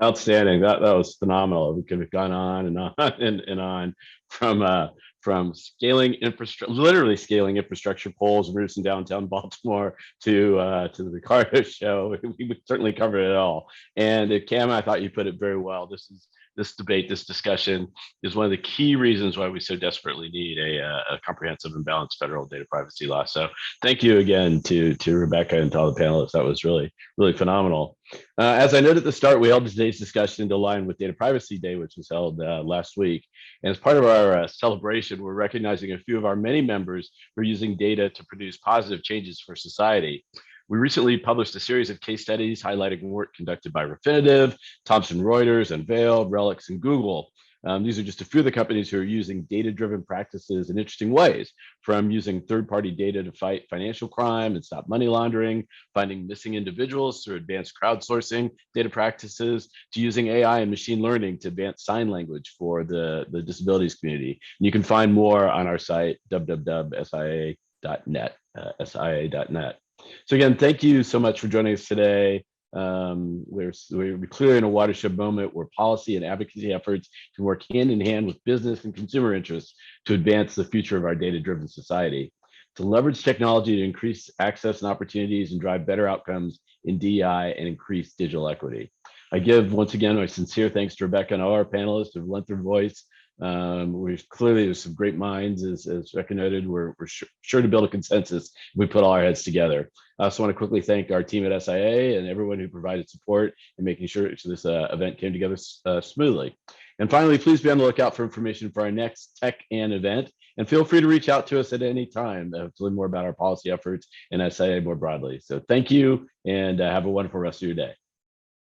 Outstanding. That was phenomenal. We could have gone on and on and on from from scaling infrastructure, literally scaling infrastructure poles, roofs in downtown Baltimore to the Ricardo show. We would certainly cover it all. And Cam, I thought you put it very well. This debate, this discussion is one of the key reasons why we so desperately need a comprehensive and balanced federal data privacy law. So thank you again to Rebecca and to all the panelists. That was really phenomenal. As I noted at the start, we held today's discussion to align with Data Privacy Day, which was held last week. And as part of our celebration, we're recognizing a few of our many members who are using data to produce positive changes for society. We recently published a series of case studies highlighting work conducted by Refinitiv, Thomson Reuters, Unveiled, Relics, and Google. These are just a few of the companies who are using data-driven practices in interesting ways, from using third-party data to fight financial crime and stop money laundering, finding missing individuals through advanced crowdsourcing data practices, to using AI and machine learning to advance sign language for the disabilities community. And you can find more on our site, www.sia.net, sia.net. So again, thank you so much for joining us today. We're clearly in a watershed moment where policy and advocacy efforts can work hand in hand with business and consumer interests to advance the future of our data-driven society. To leverage technology to increase access and opportunities and drive better outcomes in DEI and increase digital equity. I give once again my sincere thanks to Rebecca and all our panelists who've lent their voice. Clearly there's some great minds, as Rebecca noted. We're sure to build a consensus if we put all our heads together. I also want to quickly thank our team at SIA and everyone who provided support in making sure this event came together smoothly. And finally, please be on the lookout for information for our next Tech and event, and feel free to reach out to us at any time to learn more about our policy efforts and SIA more broadly. So thank you, and have a wonderful rest of your day.